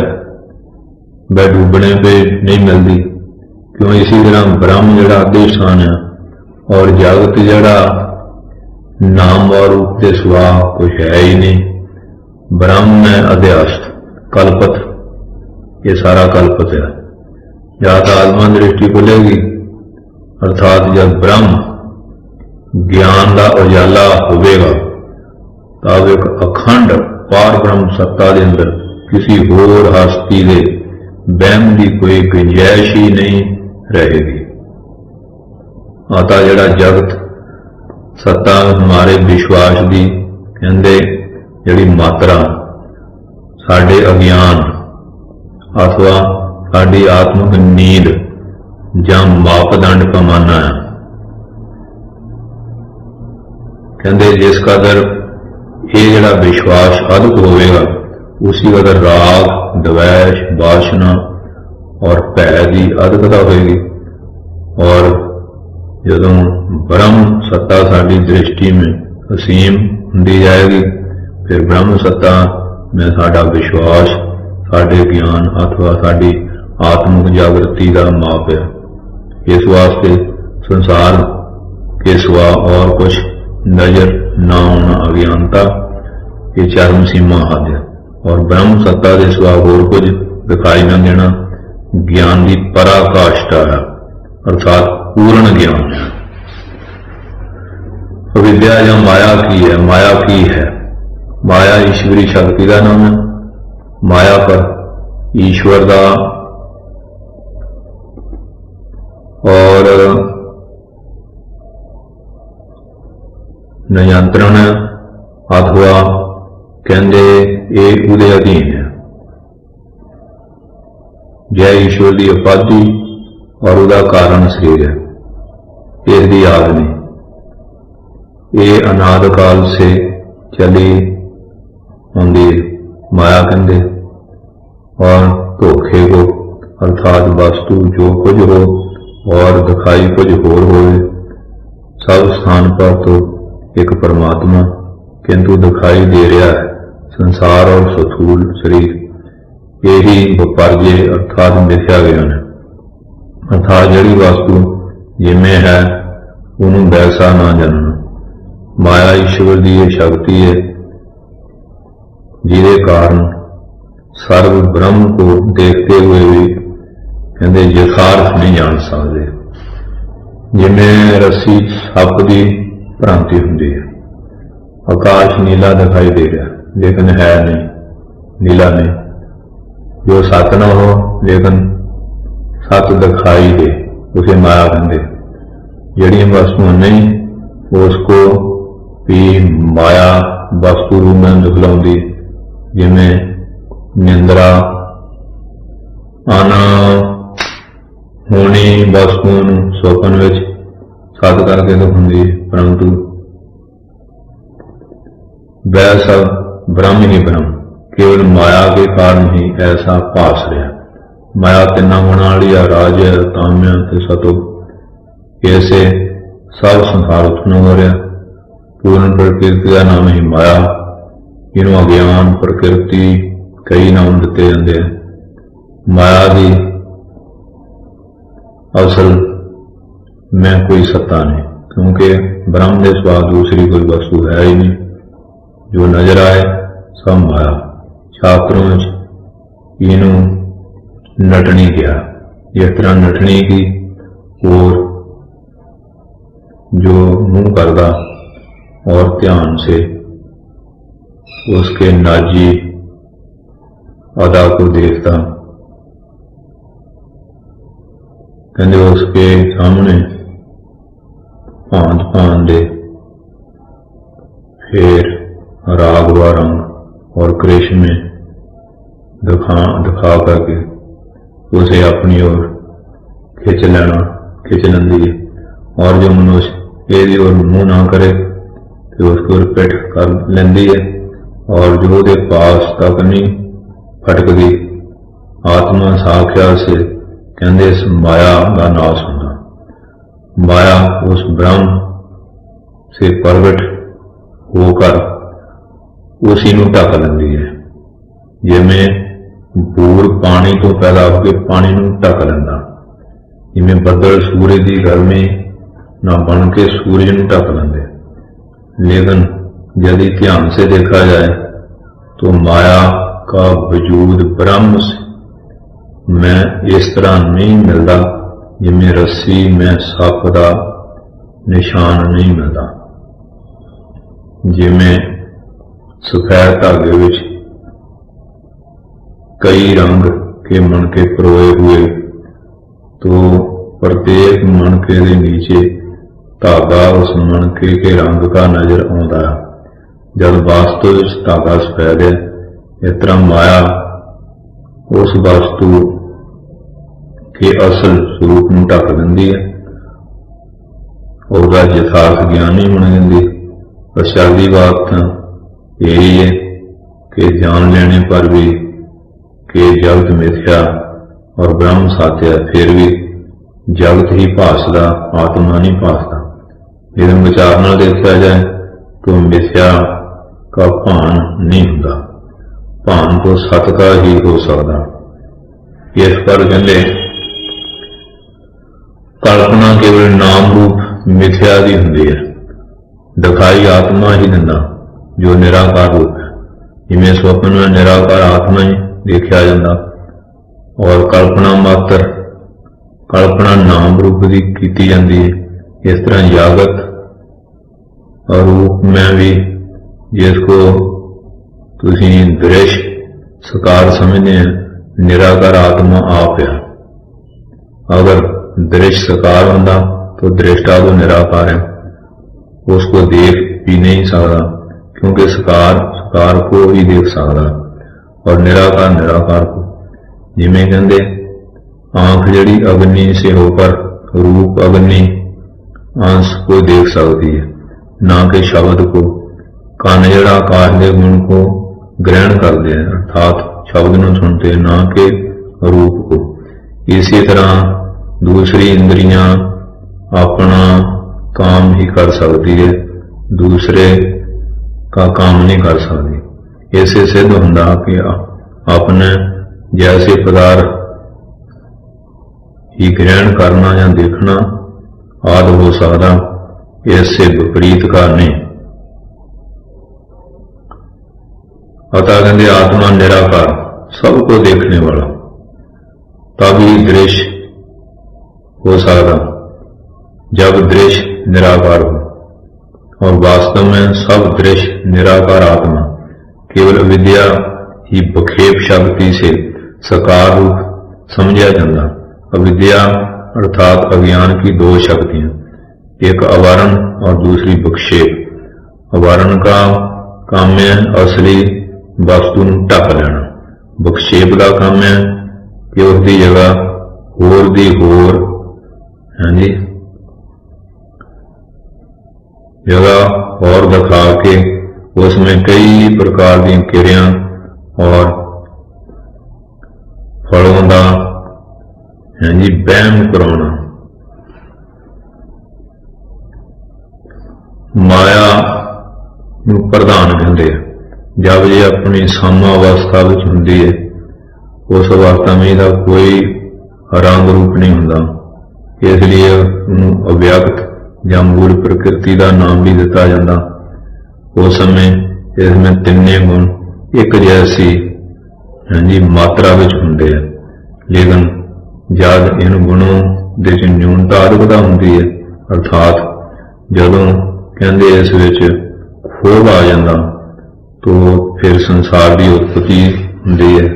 वह डूबने पे नहीं मिलती। क्यों? इसी तरह ब्रह्म जड़ा अधिष्ठान है और जगत जड़ा नाम और रूप के सिवा कुछ है ही नहीं। ब्रह्म है अध्यास कल्पत, ये सारा कल्पत है। जब आत्मा दृष्टि खुलेगी अर्थात जब ब्रह्म ज्ञान का उजाला होगा तब एक अखंड पार ब्रह्म सत्ता के अंदर किसी होर हस्ती के वहम की कोई गुंजाइश ही नहीं रहेगी। आता जड़ा जगत सत्ता हमारे विश्वास की कहते जिहड़ी मात्रा साडे अज्ञान अथवा साडी आत्मक नींद जां मापदंड पैमाना है। कहते जिस कदर ये जिहड़ा विश्वास अधिक होगा उसी कदर राग द्वेष वासना और भय की अधिकता होगी, और जदों ब्रह्म सत्ता साडी दृष्टि में असीम होंदी जाएगी फिर ब्रह्म सत्ता में साडा विश्वास साडे ज्ञान अथवा साडी आत्मिक जागृति का माप है। इस वास्ते संसार के सिवा और कुछ नजर न आना अज्ञानता ये चरम सीमा हद है, और ब्रह्म सत्ता के सिवा होर कुछ दिखाई न देना ज्ञान की पराकाष्ठा है, अर्थात पूर्ण ज्ञान है। विद्या या माया की है, माया की है। माया ईश्वरी शक्ति का नाम है। माया पर ईश्वर का और नियंत्रण अथवा कहते ये उहदे अधीन है। जय ईश्वर की उपाधि और उहदा कारण शरीर है, इसकी याद नहीं। ये अनाद काल से चली आती माया कहते, और धोखे को अर्थात वस्तु जो कुछ हो और दिखाई कुछ होर हो, सब स्थान पर तो एक परमात्मा किंतु दिखाई दे रहा है संसार और स्थूल शरीर। यही विपर्य अर्थात मिथ्या ज्ञान है, अर्थात जड़ी वस्तु जिमें है उन्होंने वैसा ना जानना। माया ईश्वर की यह शक्ति है जिसके कारण सर्व ब्रह्म को देखते हुए भी कहते यथार्थ नहीं जान सकते। जिमें रस्सी सप की भ्रांति होंगी है। आकाश नीला दिखाई दे रहा लेकिन है नहीं, नीला नहीं। जो सत ना हो लेकिन सत दिखाई दे, उसे माया कहते। जड़ियां वस्तुएं नहीं उसको भी माया वस्तु रूप में दिखलाउंदी, जिमें निंद्रा आना होनी वस्तुओं सुपन विच सत करके दिखाउंदी, परंतु वह सब ब्रह्म ही ब्रह्म, केवल माया के कारण ही ऐसा भास रहा। माया तिना गुणा वाली है, राज ताम्य ते सतो, ऐसे सब संसार उत्पन्न हो रहा। पूर्ण प्रकृति का नाम ही माया, इनू अज्ञान प्रकृति कई नाम दिते जाते हैं। माया की असल में कोई सत्ता नहीं, क्योंकि ब्रह्म के सिवा दूसरी कोई वस्तु है ही नहीं। जो नजर आए सब माया। शास्त्रों इनू नटनी किया, जिस तरह नटनी की और जो मुंह करदा और ध्यान से उसके नाजी अदा को देखता, कहते उसके सामने भांत भांत दे फिर राग व रंग और करिश्मे दिखा करके उसे अपनी ओर खिंच लेंदी है। और जो मनुष्य यदि ओर मुंह ना करे तो उसकी ओर पिठ कर लेंदी है, और जो उसके पास तक नहीं फटकती आत्मा साक्षात से कहते इस माया का नाश होना। माया उस ब्रह्म से प्रगट होकर उसी नूं ढक लेंदी है, जिमें बूर पानी तो पैदा होकर पानी नूं ढक लेंदा, जिमें बदल सूरज की गर्मी ना बन के सूरज नूं ढक लेंदे। लेकिन यदि ध्यान से देखा जाए तो माया का वजूद ब्रह्म में इस तरह नहीं मिलता जिमें रस्सी में सप का निशान नहीं मिलता। जिमें सफेद धागे विच कई रंग के मनके परोए हुए, तो प्रत्येक मनके के नीचे धागा उस मनके के रंग का नजर आता है, जब वास्तव धागा सफेद है। इस तरह माया उस वस्तु के असल स्वरूप में ढक देंदी है, उसका यथार्थ ज्ञान नहीं होने देंदी। पश्चादी बात यही है कि जान लेने पर भी कि जगत मिथ्या और ब्रह्म सत्य है, फिर भी जगत ही भासदा, आत्मा नहीं भासदा। यदि विचार न देखा जाए तो मिथ्या का भान नहीं होता, भान तो सत का ही हो सकता। इस पर कहते कल्पना केवल नाम रूप मिथ्या की होंदी है, दिखाई आत्मा ही दिंदा जो निराकार रूप है। जिमें स्वप्न में निराकार आत्मा ही देखा जाता, और कल्पना मात्र कल्पना नाम रूप की की जाती है। इस तरह जागत रूप में भी जिसको तुसी दृश्य साकार समझते हैं, निराकार आत्मा आप है। अगर दृश्य साकार होता तो दृष्टा तो निराकार है, उसको देख भी नहीं सकता, क्योंकि साकार को ही देख सकता और निराकार निराकार को। जिमें कहते आंख जड़ी अग्नि से होकर रूप अग्नि अंश को देख सकती है, ना कि शब्द को। कान जड़ा आकाश के गुण को ग्रहण करते हैं, अर्थात शब्द न सुनते, ना कि रूप को। इसी तरह दूसरी इंद्रियां अपना काम ही कर सकती है, दूसरे का काम नहीं कर सकती। ऐसे सिद्ध होता कि अपने जैसे पदार्थ ही ग्रहण करना या देखना आदि हो सकता, इससे विपरीत का नहीं। अतः कहते आत्मा निराकार, सबको देखने वाला, तभी दृश्य हो सकता जब दृश्य निराकार हो। और वास्तव में सब दृश्य निराकार आत्मा केवल विद्या ही बखेप शक्ति से साकार रूप समझा जाता, अविद्या अर्थात अज्ञान की दो शक्तियां, एक अवारण और दूसरी विक्षेप। अवारण का काम है असली वस्तु नूं ढक लेना, विक्षेप का काम है कि उसकी जगह होर दी होर जी जगह और दिखा के उसमें कई प्रकार की क्रिया और फलों का जी वहम कराना। माया नूं प्रधान कहते हैं। जब ये अपनी सामा अवस्था में हुंदी है, उस अवस्था में इसका कोई रंग रूप नहीं हुंदा, इसलिए उन्हें अव्यक्त या मूल प्रकृति का नाम भी दिता जाता। उस समय इसमें तिन्ने गुण एक जैसी जी मात्रा विच हुंदे हैं, लेकिन जब इन गुणों दे विच न्यूनता अधिकता हुंदी है, अर्थात जदों कहंदे इस विच खोभ आ जाता तो फिर संसार की उत्पत्ति हुंदी है।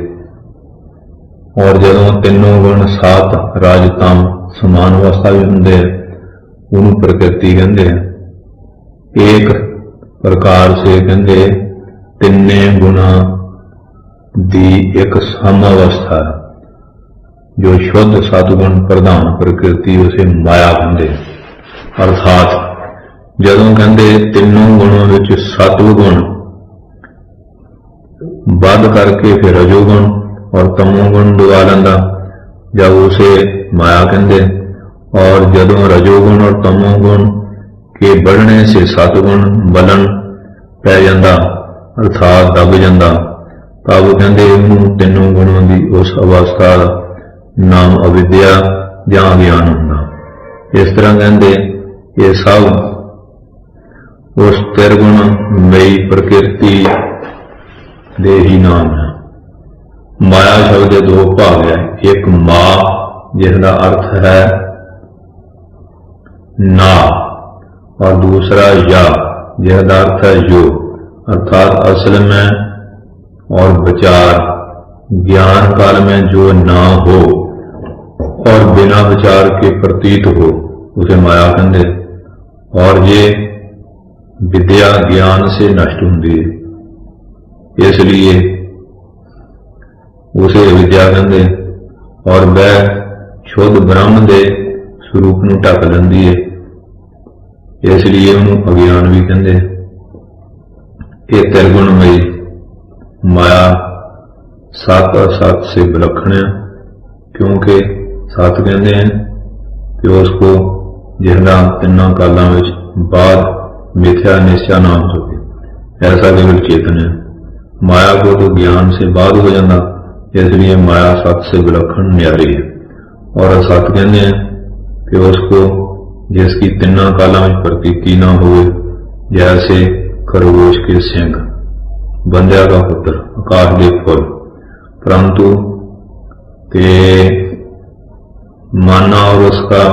और जदों तीनों गुण सात राज तम समान अवस्था में हुंदे हैं, उन्होंने प्रकृति कहते हैं। एक प्रकार से कहते तिन्ने गुणा दी एक समावस्था जो शुद्ध सतगुण प्रधान प्रकृति उसे माया कहते। अर्थात जदों कहते तीनों गुणों विच सतगुण बद करके फिर रजोगुण और तमोगुण डुबा लेंदा, जब उसे माया कहते। और जदों रजोगुण और तमोगुण के बढ़ने से सतगुण बलन पै जाता अर्थात दब जाता, तब कहते इनू तीनों गुणों की उस अवस्था नाम अविद्या या अज्ञान होंदा। इस तरह कहते ये सब उस त्रिगुण मई प्रकृति दे ही नाम है। माया शब्द के दो भाग है, एक मां जिसका अर्थ है ना, और दूसरा या जिसका अर्थ है जो, अर्थात असल में और विचार ज्ञान काल में जो ना हो और बिना विचार के प्रतीत हो उसे माया कहते। और ये विद्या ज्ञान से नष्ट होती है, इसलिए उसे विद्या कहते। और वह शुद्ध ब्रह्म के स्वरूप नूं ढक लैंदी है, इसलिए उन्होंने अज्ञान भी कहते। ये त्रिगुणमयी माया सत असत से विलक्षण है, क्योंकि सत कहते हैं कि उसको जिसका तिना कालों में बाद मिथ्या निश्चय ना हो सके, ऐसा केवल चेतन है। माया को तो ज्ञान से बाद हो जाता, इसलिए माया सत से विलक्षण न्यारी है। और असत कहते हैं कि उसको जिसकी तिना कालों में प्रतीति ना हो, जैसे खरगोश के सिंह, बंध्या का पुत्र, आकाश के फुल, परंतु ते मन और उसका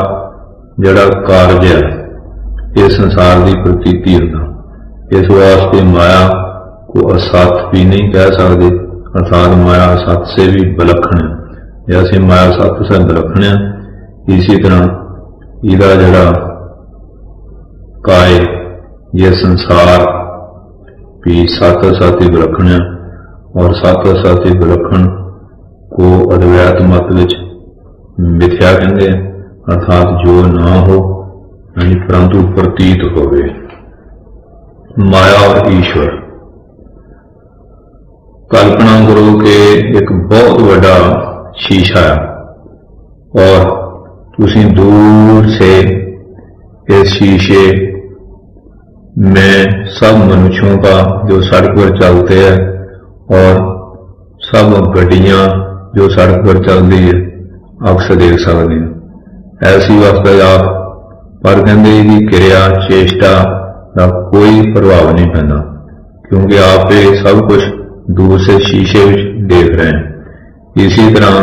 जड़ा कार्य है ये संसार की प्रतीति होता। इस वास्ते माया को असत भी नहीं कह सकते, अर्थात माया असत से भी विलक्षण है। जैसे माया सत से विलक्षण है, इसी तरह इसका जड़ा काय ये संसार भी सत सत विलक्षण है। और सत सत विलक्षण को अद्वैत मत विच मिथ्या कहते हैं, अर्थात जो ना हो परंतु प्रतीत होवे। माया और ईश्वर कल्पना करो कि एक बहुत बड़ा शीशा है और तुसी दूर से इस शीशे में सब मनुष्यों का जो सड़क पर चलते हैं और सब गड्डियां जो सड़क पर चलती है अक्स देख सकते हैं। ऐसी अवस्था आप पर कहते कि क्रिया चेष्टा का कोई प्रभाव नहीं पैदा, क्योंकि आप ये सब कुछ दूर से शीशे देख रहे हैं। इसी तरह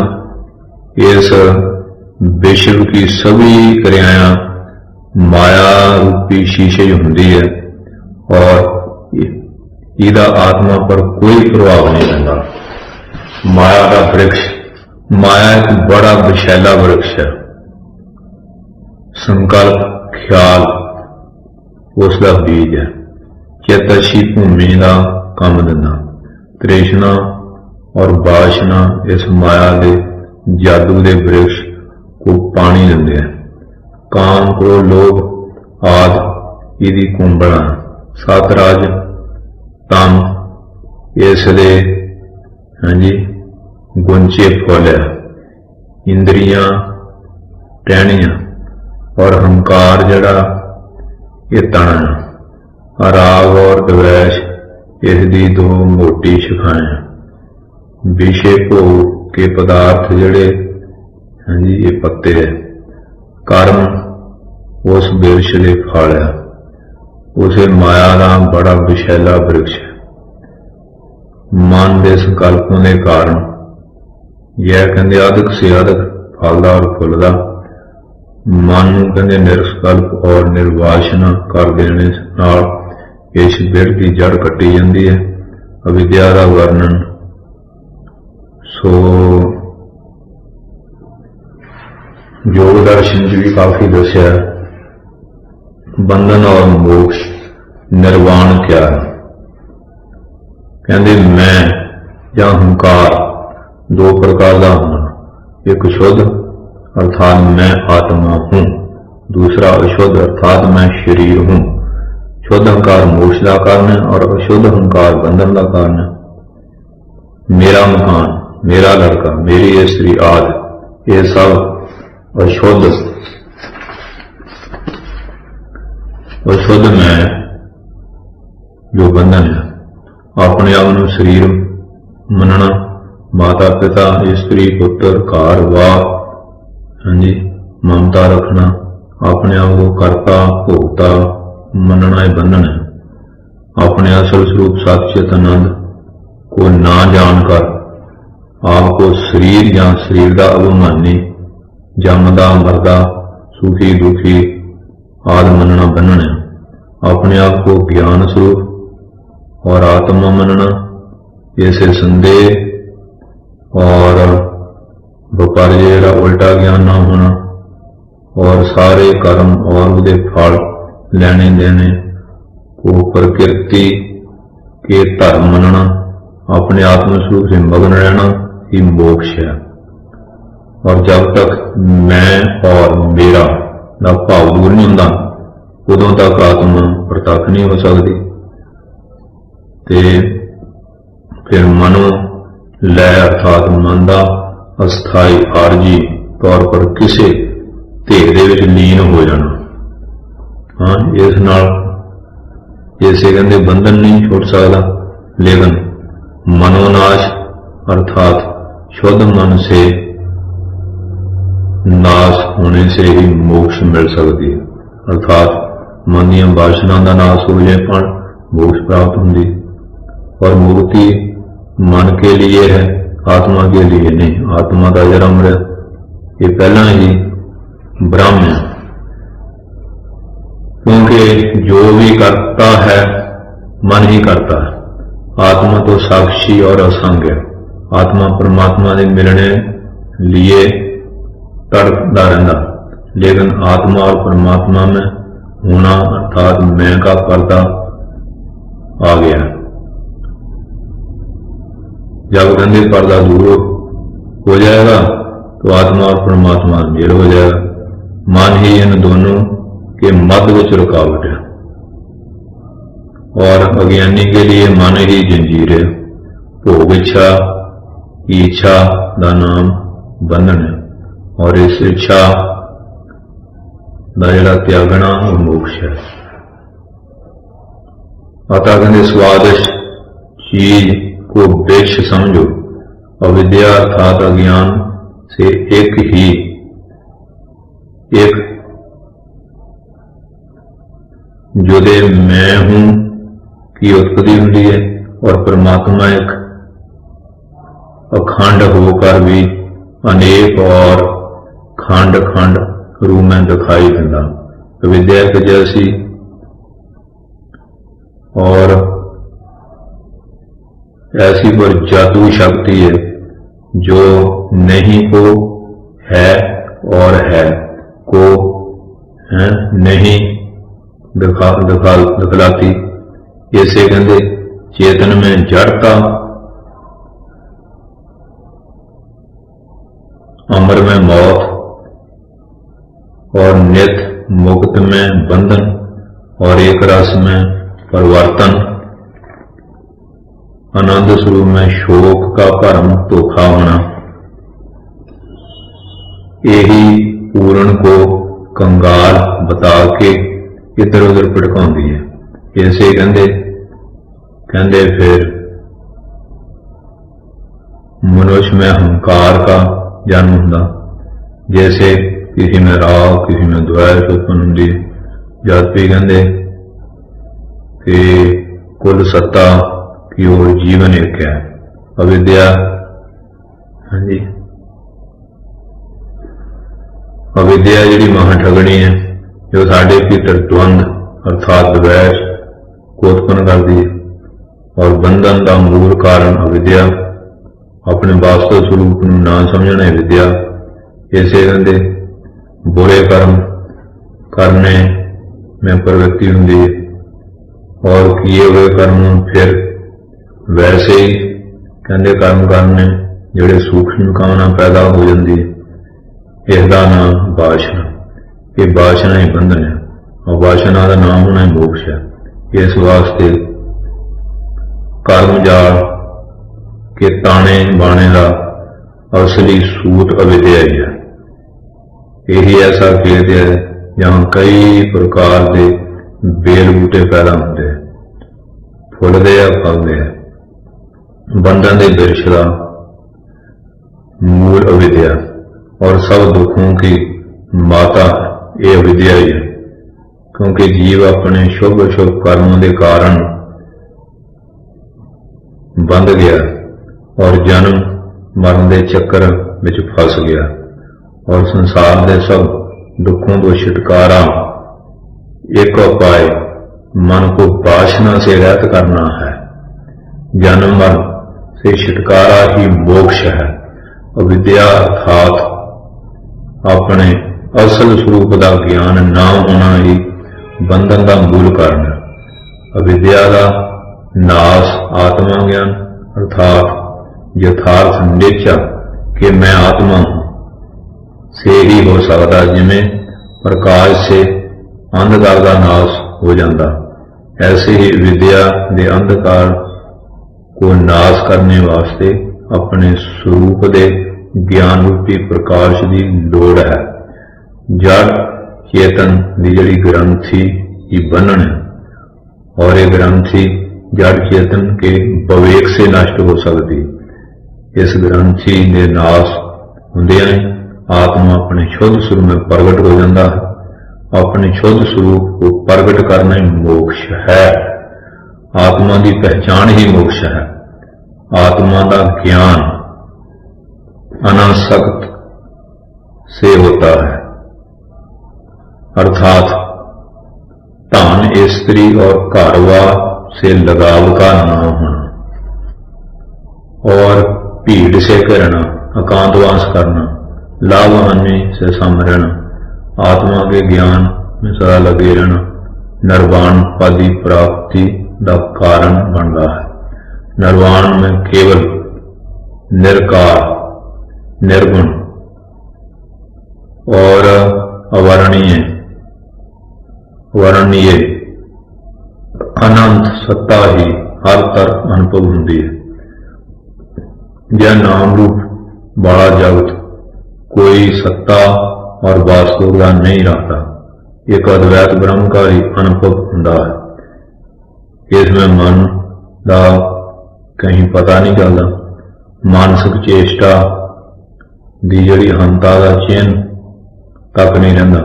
इस विश्व की सभी क्रियाएं माया रूपी शीशे होंगी है और इसका आत्मा पर कोई प्रभाव नहीं पैदा। माया का वृक्ष माया एक बड़ा विशैला वृक्ष है। संकल्प ख्याल उसका बीज है। चितअच्छी भूमि का काम दिंदा। तृष्णा और वासना इस माया के जादू के वृक्ष को पानी दिंदे हैं। काम को लोभ आदि इहदी कुंबला। सतराज तम इसदे हांजी गुंचे फुल है। इंद्रियां टहनियां और हंकार जड़ा ये तन है। राग और द्वेष इसदी दो मोटी शाखाएं। विषय भोग के पदार्थ जड़े हांजी ये पत्ते है। कर्म उस वृक्ष के फल है। उसे माया का बड़ा विशैला वृक्ष है। मन के संकल्पों के कारण यह कहते अधिक से अधिक फलदा और फुलदा। मन कहते निरसकल्प और निर्वासना कर देने नाल इस बिड़ की जड़ कट्टी जाती है। अविद्या का वर्णन सो योग दर्शन च भी काफी दसिया। बंधन और मोक्ष निर्वाण क्या है? कहते मैं या हंकार दो प्रकार का होना। एक शुद्ध अर्थात मैं आत्मा हूं। दूसरा अशुद्ध अर्थात मैं शरीर हूं। शुद्ध अहंकार मोक्ष का कारण है और अशुद्ध अहंकार बंधन का कारण है। मेरा मकान, मेरा लड़का, मेरी स्त्री आदि ये सब अशुद्ध मैं जो बंधन है। अपने आप को शरीर मनना, माता पिता स्त्री पुत्र घर वार हांजी ममता रखना, अपने आप को कर्ता भोगता मनना ये बंधन है। अपने असल स्वरूप सच्चित आनंद को ना जानकर आपको शरीर या शरीर का अभिमानी, जमदा मरदा, सुखी दुखी आदि मनना बंधन है। अपने आप को ज्ञान स्वरूप और आत्मा मनना, ऐसे संदेह और विपर्य उल्टा ज्ञान ना होना और सारे कर्म और उहदे फल लेने देने को प्रकृति के धर्म मनना, अपने आत्म स्वरूप से मग्न रहना ही मोक्ष है। और जब तक मैं और मेरा का भाव दूर नहीं होता उदों तक आत्मा प्रतख नहीं हो सकती। ते फिर मनो लय अर्थात मन का अस्थाई आरजी तौर पर किसी ढेर दे विच लीन हो जाना। हाँ, इस नाल जैसे कहते बंधन नहीं छुट सकता, लेकिन मनोनाश अर्थात शुद्ध मन से नाश होने से ही मोक्ष मिल सकती है। अर्थात मन दी वासना का नाश हो जाए पर मोक्ष प्राप्त होती। और मुक्ति मन के लिए है, आत्मा के लिए नहीं। आत्मा का जन्म ये पहला ही ब्रह्म है, क्योंकि जो भी करता है मन ही करता है। आत्मा तो साक्षी और असंग है। आत्मा परमात्मा से मिलने लिए तड़पता रहता, लेकिन आत्मा और परमात्मा में होना अर्थात मैं का पर्दा आ गया। जब गंदे पर्दा दूर हो जाएगा तो आत्मा और परमात्मा मेल हो जाएगा। मन ही इन दोनों के मध्य विच रुकावट है और अज्ञानी के लिए मन ही जंजीर है। भोग इच्छा की इच्छा का नाम बंधन है और इस इच्छा का जिहड़ा त्यागना वो मोक्ष है। अतः कहते स्वादिष्ट चीज को वृक्ष समझो। अविद्या अर्थात अज्ञान से एक जुदे मैं हूं की उत्पत्ति हुई है और परमात्मा एक अखंड होकर भी अनेक और खंड खंड रूप में दिखाई देता। अविद्या एक जैसी और ऐसी पर जादू शक्ति है जो नहीं को है और है को है नहीं दिखलाती। इसे कहते चेतन में जड़ता, अमर में मौत, और नित मुक्त में बंधन, और एक रस में परिवर्तन, आनंद स्वरूप में शोक का भरम धोखा होना। यही पूर्ण को कंगाल बता के इधर उधर भटकाउंदी है। इसे कहते फिर मनुष्य में अहंकार का जन्म होता, जैसे किसी में राग किसी में द्वेष उत्पन्न होती। जब भी कहते कि कुल सत्ता की ओर जीवन एक है। अविद्या, हाँ जी, अविद्या जी महाठगनी है, जो साढ़े भीतर द्वंद अर्थात द्वेष को उत्पन्न करती है। और बंधन का मूल कारण अविद्या, अपने वास्तव स्वरूप को ना समझना विद्या। इसे कहते बुरे कर्म करने में प्रवृत्ति होती है, और किए हुए कर्म फिर वैसे ही कहते कर्म करने जिहड़े सूक्ष्म कामना पैदा हो जाती है। इसका नाम वासना, ये वासना ही बंधन है, और वासना का नाम होना ही मोक्ष है। इस वास्ते कर्म जाल के ताने बाने का असली सूत अविद्या ही है। यही ऐसा खेत है जहां कई प्रकार के बेल बूटे पैदा होते हैं, फुलते हैं फलते हैं। बंधन के वृक्ष का मूल अविद्या, और सब दुखों की माता ये अविद्या ही है। क्योंकि जीव अपने शुभ शुभ कर्मों के कारण बंध गया और जन्म मरण के चक्कर विच फस गया, और संसार के सब दुखों को छुटकारा एक उपाय मन को वासना से रहित करना है। जन्म मरण से छुटकारा ही मोक्ष है। अविद्या अर्थात अपने असल स्वरूप का ज्ञान ना होना ही बंधन का मूल कारण है। अविद्या का नाश आत्मा ज्ञान अर्थात यथार्थ निश्चय कि मैं आत्मा हूं से ही हो सकता, जिमें प्रकाश से अंधकार का नाश हो जाता। ऐसे ही विद्या के अंधकार को नाश करने वास्ते अपने स्वरूप के ज्ञान रूपी प्रकाश की लोड़ है। जड़ चेतन की जिहड़ी ग्रंथि की बंधन है, और ये ग्रंथि जड़ चेतन के विवेक से नष्ट हो सकती। इस ग्रंथि के नाश होंदियां आत्मा अपने शुद्ध स्वरूप में प्रगट हो जाता है। अपने शुद्ध स्वरूप को प्रगट करना ही मोक्ष है। आत्मा की पहचान ही मोक्ष है। आत्मा का ज्ञान अनासक्त से होता है, अर्थात धन स्त्री और घरवार से लगाव का न होना, और भीड़ से घिरना, एकांतवास करना, लाभ हानि से सम रहना, आत्मा के ज्ञान में सदा लगे रहना निर्वाण पद की प्राप्ति का कारण बन रहा है। निर्वाण में केवल निरकार, निर्गुण और अवर्णीय वर्णीय अनंत सत्ता ही हर तरफ अनुभव होती है। यह नाम रूप बड़ा जगत कोई सत्ता और वास्तव का नहीं रहता, एक अद्वैत ब्रह्म का ही अनुभव होता है। इसमें मन का कहीं पता नहीं चलता, मानसिक चेष्टा की जिहड़ी हंता का चिन्ह तक नहीं रहिंदा,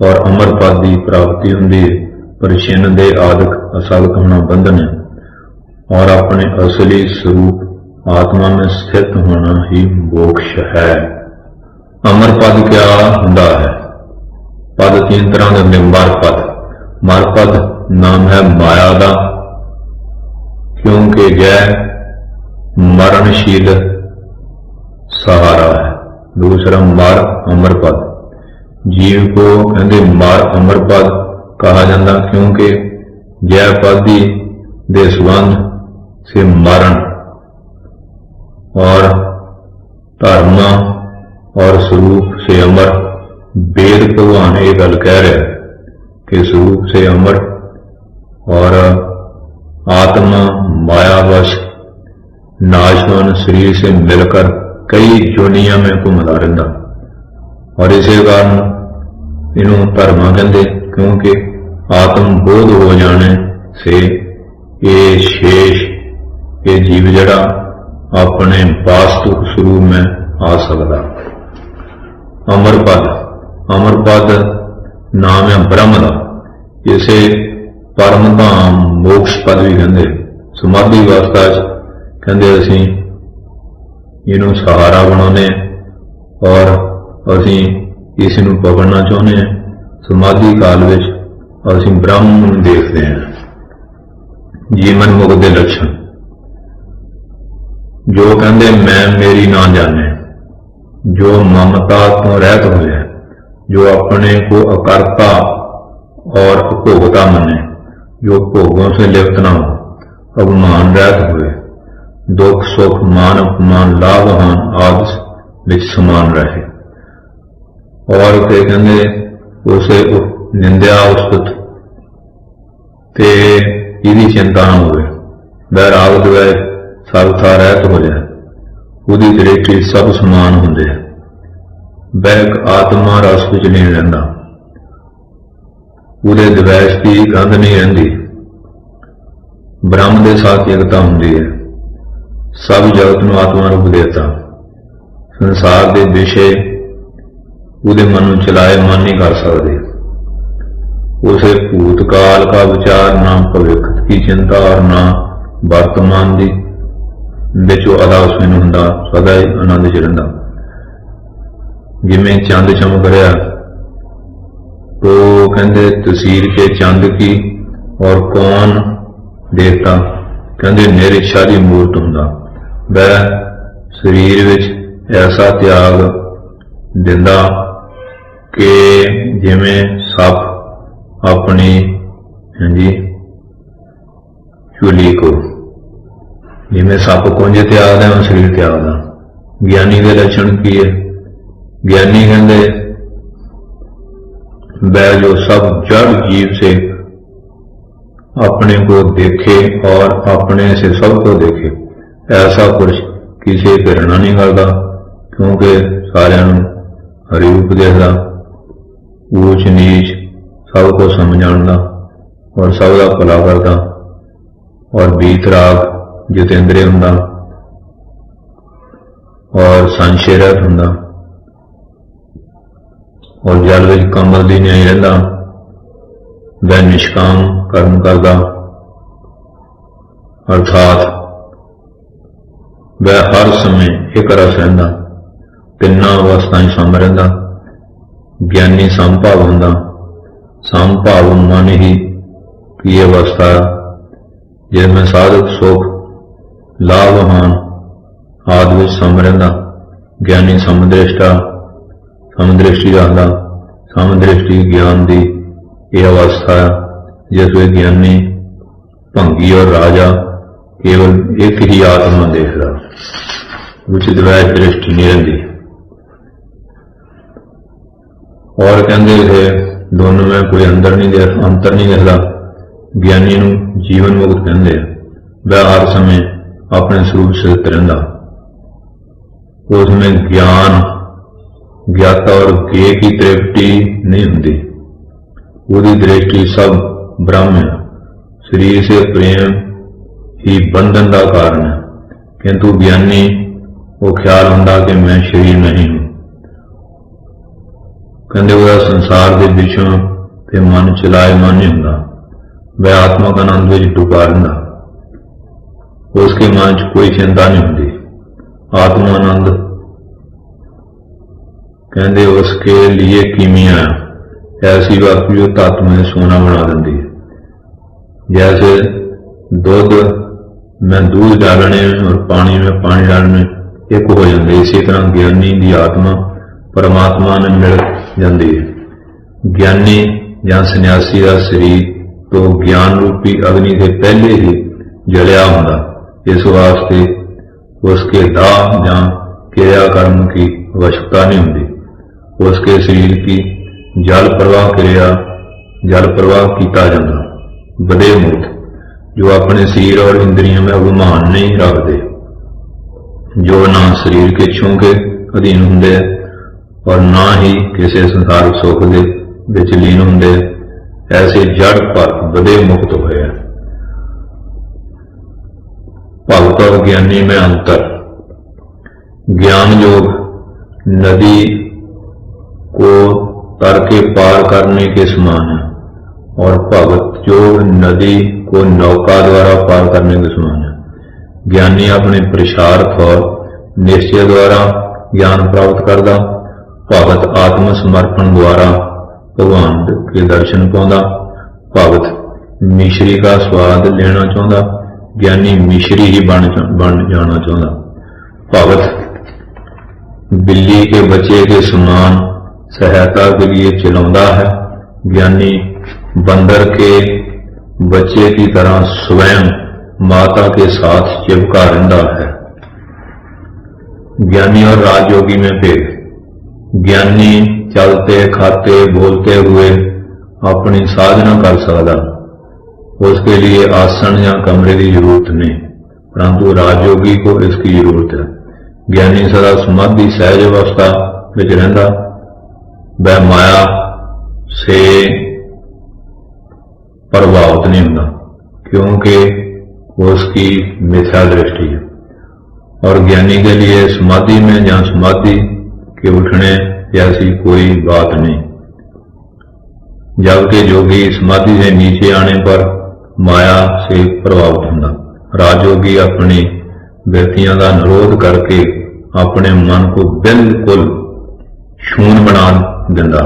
और अमर पद की प्राप्ति होंदी है। पर चिन्ह दे आदक असलत होना बंधन है, और अपने असली स्वरूप आत्मा में स्थित होना ही मोक्ष है। अमर पद क्या होंदा है? पद तीन तरह के होंदे। मर पद नाम है माया का, क्योंकि जय मरणशील सहारा है। दूसरा मर अमर पद, जीव को कहते मर अमर पद कहा जाता, क्योंकि जय पदी दे संबंध से मरण और धर्म और स्वरूप से अमर। वेद भगवान ये गल कह रहे कि स्वरूप से अमर और आत्मा मायावश नाशवान शरीर से मिलकर कई जोनिया में घूमता रहता, और इसे कारण इन्हों धर्मा कहते, क्योंकि आत्म बोध हो जाने से ये शेष ये जीव जड़ा अपने वास्तविक स्वरूप में आ सकता। अमर पद, अमर पद नाम है ब्रह्म का, इसे परम धाम मोक्ष पद भी कहते। समाधि अवस्था कहते असी इनू सहारा बनाने और असी इस पकड़ना चाहते हैं। समाधि काल में असी ब्रह्म देखते हैं। जीवन मुक्त के लक्षण, जो कहते मैं मेरी ना जाने, जो ममता तो रहत होया, जो अपने को अकर्ता और उपभोक्ता मने, जो भोगों से लिप्त न हो, अभिमान रहत हुए, दुख सुख मान अपमान लाभ हान आदि विच समान रहे। और के कहते उसे निंदा उस्तुत ते इहदी चिंता न होवे, बैराग द्वै सब था रहत हो जाए, उहदी दृष्टि सब समान हुंदे। बैक आत्मा रस विच नहीं रहिंदा, उहदे द्वैश की गंध नहीं रहिंदी। ब्रह्म के साथ एकता हुंदी है। सब जगत नूं आत्मा रूप देता। संसार के विषय उहदे मन नूं चलाए मन नहीं कर सकते। उसे भूतकाल का विचार, ना भविष्य की चिंता और ना वर्तमान की विच अदा उसमें हुंदा, सदा ही आनंद च रहिंदा। जिमें चंद चमक रहा तो कहते तस्वीर के चंद की और कौन देखता, कहते निरिच्छा की मूर्त हुंदा। वह शरीर विच ऐसा त्याग दिंदा कि जिमें सप अपनी झूली को, जिमें सप कुंज त्यागदा है शरीर त्यागदा। ज्ञानी के लक्षण की है? ज्ञानी कहते वह जो सब जड़ जीव से अपने को देखे और अपने से सबको देखे, ऐसा पुरुष किसी घृणा नहीं करता, क्योंकि सारियां नूं हरि रूप देखदा, ऊच नीच सबको समझाणदा और सबका भला करता, और बीतराग जितेंद्रिय हुंदा और संशय रहित हुंदा, और जल विच कमल दी न्याय रहिंदा। वह निष्काम कर्म करदा, अर्थात वह हर समय एक रस रहिंदा, तिन्नां अवस्थाएं सम रहिंदा। ज्ञानी समभाव हुंदा। समभाव मन ही की अवस्था जिसमें साधक सुख लाभ हान आदि विच सम रहिंदा। ज्ञानी समदृष्टा समदृष्टि रखदा। समदृष्टि ज्ञान की यह अवस्था जिस वे ज्ञानी भंगी और राजा केवल एक ही आत्मा देखदा, उचित वह दृष्टि नहीं रहिंदी। और कहते थे दोनों में कोई अंतर नहीं देखता। ज्ञानी नूं जीवन मुक्त कहते हैं। वह हर समय अपने स्वरूप से स्थित रहिंदा। उसमें ज्ञान ज्ञाता और ज्ञेय की तृप्ति नहीं होती। उसकी दृष्टि सब ब्रह्म है। शरीर से प्रेम ही बंधन का कारण है, किंतु ज्ञानी वो ख्याल होंदा कि मैं शरीर नहीं हूं। कहते वह संसार के विषयों पे मन चलाए मन नहीं होंदा। वह आत्मा का आनंद में डूबा रहिंदा। उसके मन च कोई चिंता नहीं होती। आत्मानंद कहते उसके लिए कीमिया ऐसी वस्तु जो तत्व में सोना बना देती है। जैसे दूध में दूध डालने और पानी में पानी डालने एक हो जाते। इसी तरह ज्ञानी की आत्मा परमात्मा ने मिल जाती है। ज्ञानी या सन्यासी का शरीर तो ज्ञान रूपी अग्नि से पहले ही जलिया होता, इस वास्ते उसके दाह या क्रियाकर्म की आवश्यकता नहीं होती। उसके शरीर की जल प्रवाह किया जाता। बदे मुक्त जो अपने शरीर और इंद्रियों में अभिमान नहीं रखते, जो ना शरीर के इच्छों के अधीन होंगे और ना ही किसी संसारिक सुख के विच लीन होंगे, ऐसे जड़ पर बदे मुक्त हुए हैं। भगत और ज्ञानी में अंतर। ज्ञान योग नदी को तर के पार करने के समान है और भगत योग नदी को नौका द्वारा पार करने के समान है। ज्ञानी अपने पुरुषार्थ और निश्चय द्वारा ज्ञान प्राप्त करता, भगत आत्मसमर्पण द्वारा भगवान के दर्शन पाता। भगत मिश्री का स्वाद लेना चाहता, ज्ञानी मिश्री ही बन जाना चाहता। भगत बिल्ली के बच्चे के समान सहायता के लिए चिल्लाता है, ज्ञानी बंदर के बच्चे की तरह स्वयं माता के साथ चिपका रहता है। ज्ञानी और राजयोगी में भेद। ज्ञानी चलते खाते बोलते हुए अपनी साधना कर सकता, उसके लिए आसन या कमरे की जरूरत नहीं, परंतु राजयोगी को इसकी जरूरत है। ज्ञानी सदा समाधि सहज अवस्था में रहता, वह माया से प्रभावित नहीं होता क्योंकि उसकी मिथ्या दृष्टि है। और ज्ञानी के लिए समाधि में या समाधि के उठने जैसी कोई बात नहीं, जबकि योगी समाधि से नीचे आने पर माया से प्रभावित होता। राजयोगी अपनी वृत्तियों का निरोध करके अपने मन को बिल्कुल शून्य बना देता,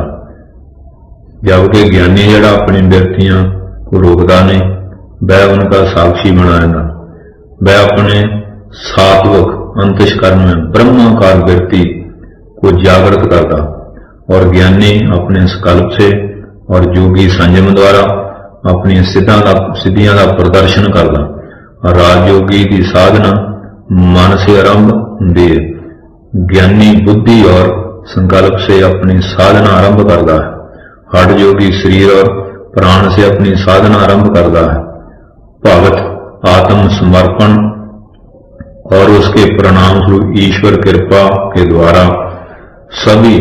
जबकि ज्ञानी जड़ा अपनी वृत्तियों को रोकता नहीं, वह उनका साक्षी बना रहता। वह अपने सात्विक अंतस्करण में ब्रह्माकार वृत्ति को जागृत करता और ज्ञानी अपने संकल्प से और योगी संयम द्वारा अपनी सिद्धियां का प्रदर्शन करता। और राजयोगी की साधना मन से आरंभ होती है, ज्ञानी बुद्धि और संकल्प से अपनी साधना आरंभ करता है। हठ योगी शरीर और प्राण से अपनी साधना आरंभ करता है। भगत आत्म समर्पण और उसके परिणाम स्वरूप ईश्वर कृपा के द्वारा सभी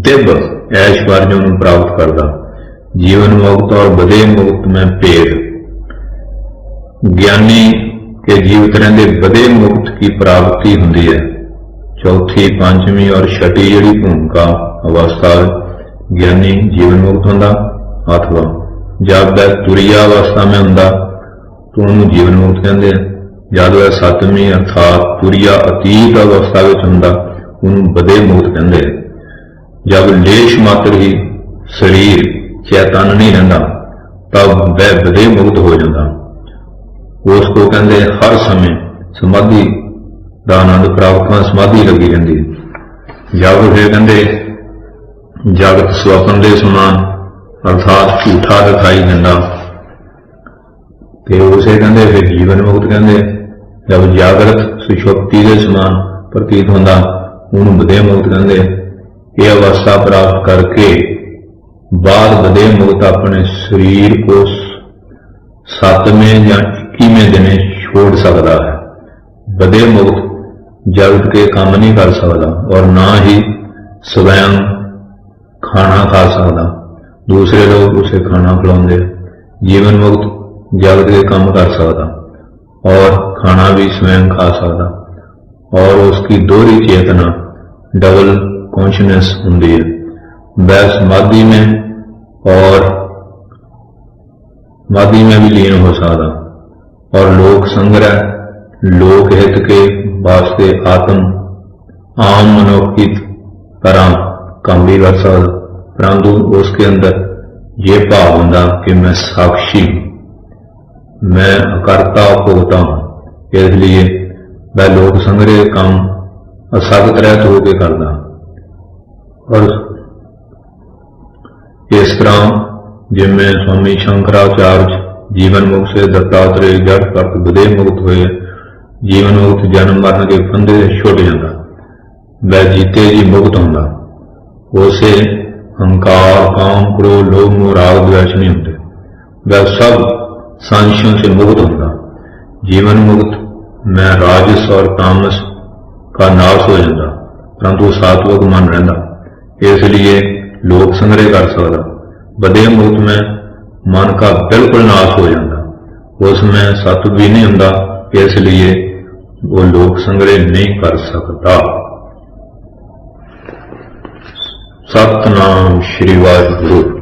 दिव्य ऐश्वर्यों को प्राप्त करता। जीवन मुक्त और बदे मुक्त में भेद। ज्ञानी के जीवित रहते बदे मुक्त की प्राप्ति होती है। चौथी, पांचवी और छठी जड़ी भूमिका अवस्था ज्ञानी जीवन मुक्त होता, अथवा जब वह तुरिया अवस्था में होता तो उन्होंने जीवन मुक्त कहते हैं। जब वह सतवीं अर्थात तुरिया अतीत अवस्था में होता उन्होंने बदे मुक्त कहते हैं। जब लेश मात्र ही शरीर चैतन्य नहीं रहता तब वह बदे मुक्त हो जाता। उसको कहते हर समय समाधि का आनंद प्राप्त होना, समाधि लगी रहती। जब फिर कहते जगत स्वप्न के समान अर्थात झूठा दिखाई देता तो उसे कहते फिर जीवन मुक्त कहते। जब जागृत सुषुप्ति के समान प्रतीत होता उन्होंने बदे मुक्त कहते। यह अवस्था प्राप्त करके बाद बदे मुक्त अपने शरीर को 7वें या 21वें दिन छोड़ सकता है। बदे मुक्त जगत के काम नहीं कर सकता और ना ही स्वयं खाना खा सकता, दूसरे लोग उसे खाना खिलाते। जीवन मुक्त जगत के काम कर सकता और खाना भी स्वयं खा सकता और उसकी दोहरी चेतना डबल कॉन्शियसनेस होती है। वह समाधि में और समाधि में भी लीन हो सकता और लोक संग्रह लोक हित के वास्ते आम मनुष्य की तरह काम भी कर सकता, परंतु उसके अंदर ये भाव होता कि मैं साक्षी, मैं अकर्ता भोगता हूं, इसलिए मैं लोक संग्रह काम असगत रहत हो के करदा। और इस तरह जिमें स्वामी शंकराचार्य जीवन मुक्त से दत्तात्रेय जड़ परत विदेह मुक्त हुए, जीवन मुक्त जन्म मरण के फंदे से छुट जाता, वह जीते जी मुक्त होंदा। उसे हंकार काम क्रोध लोभ मोह राग द्वेष नहीं होते, वह सब संशयों से मुक्त होंदा। जीवन मुक्त में राजस और तामस का नाश हो जाता, परंतु सात्विक मन रहता, इसलिए लोक संग्रह कर सकता। विदेह मुक्त में मन का बिल्कुल नाश हो जाता, उसमें सत्व भी नहीं होंदा, इसलिए वो लोक संग्रह नहीं कर सकता। सतनाम श्री वाहिगुरु।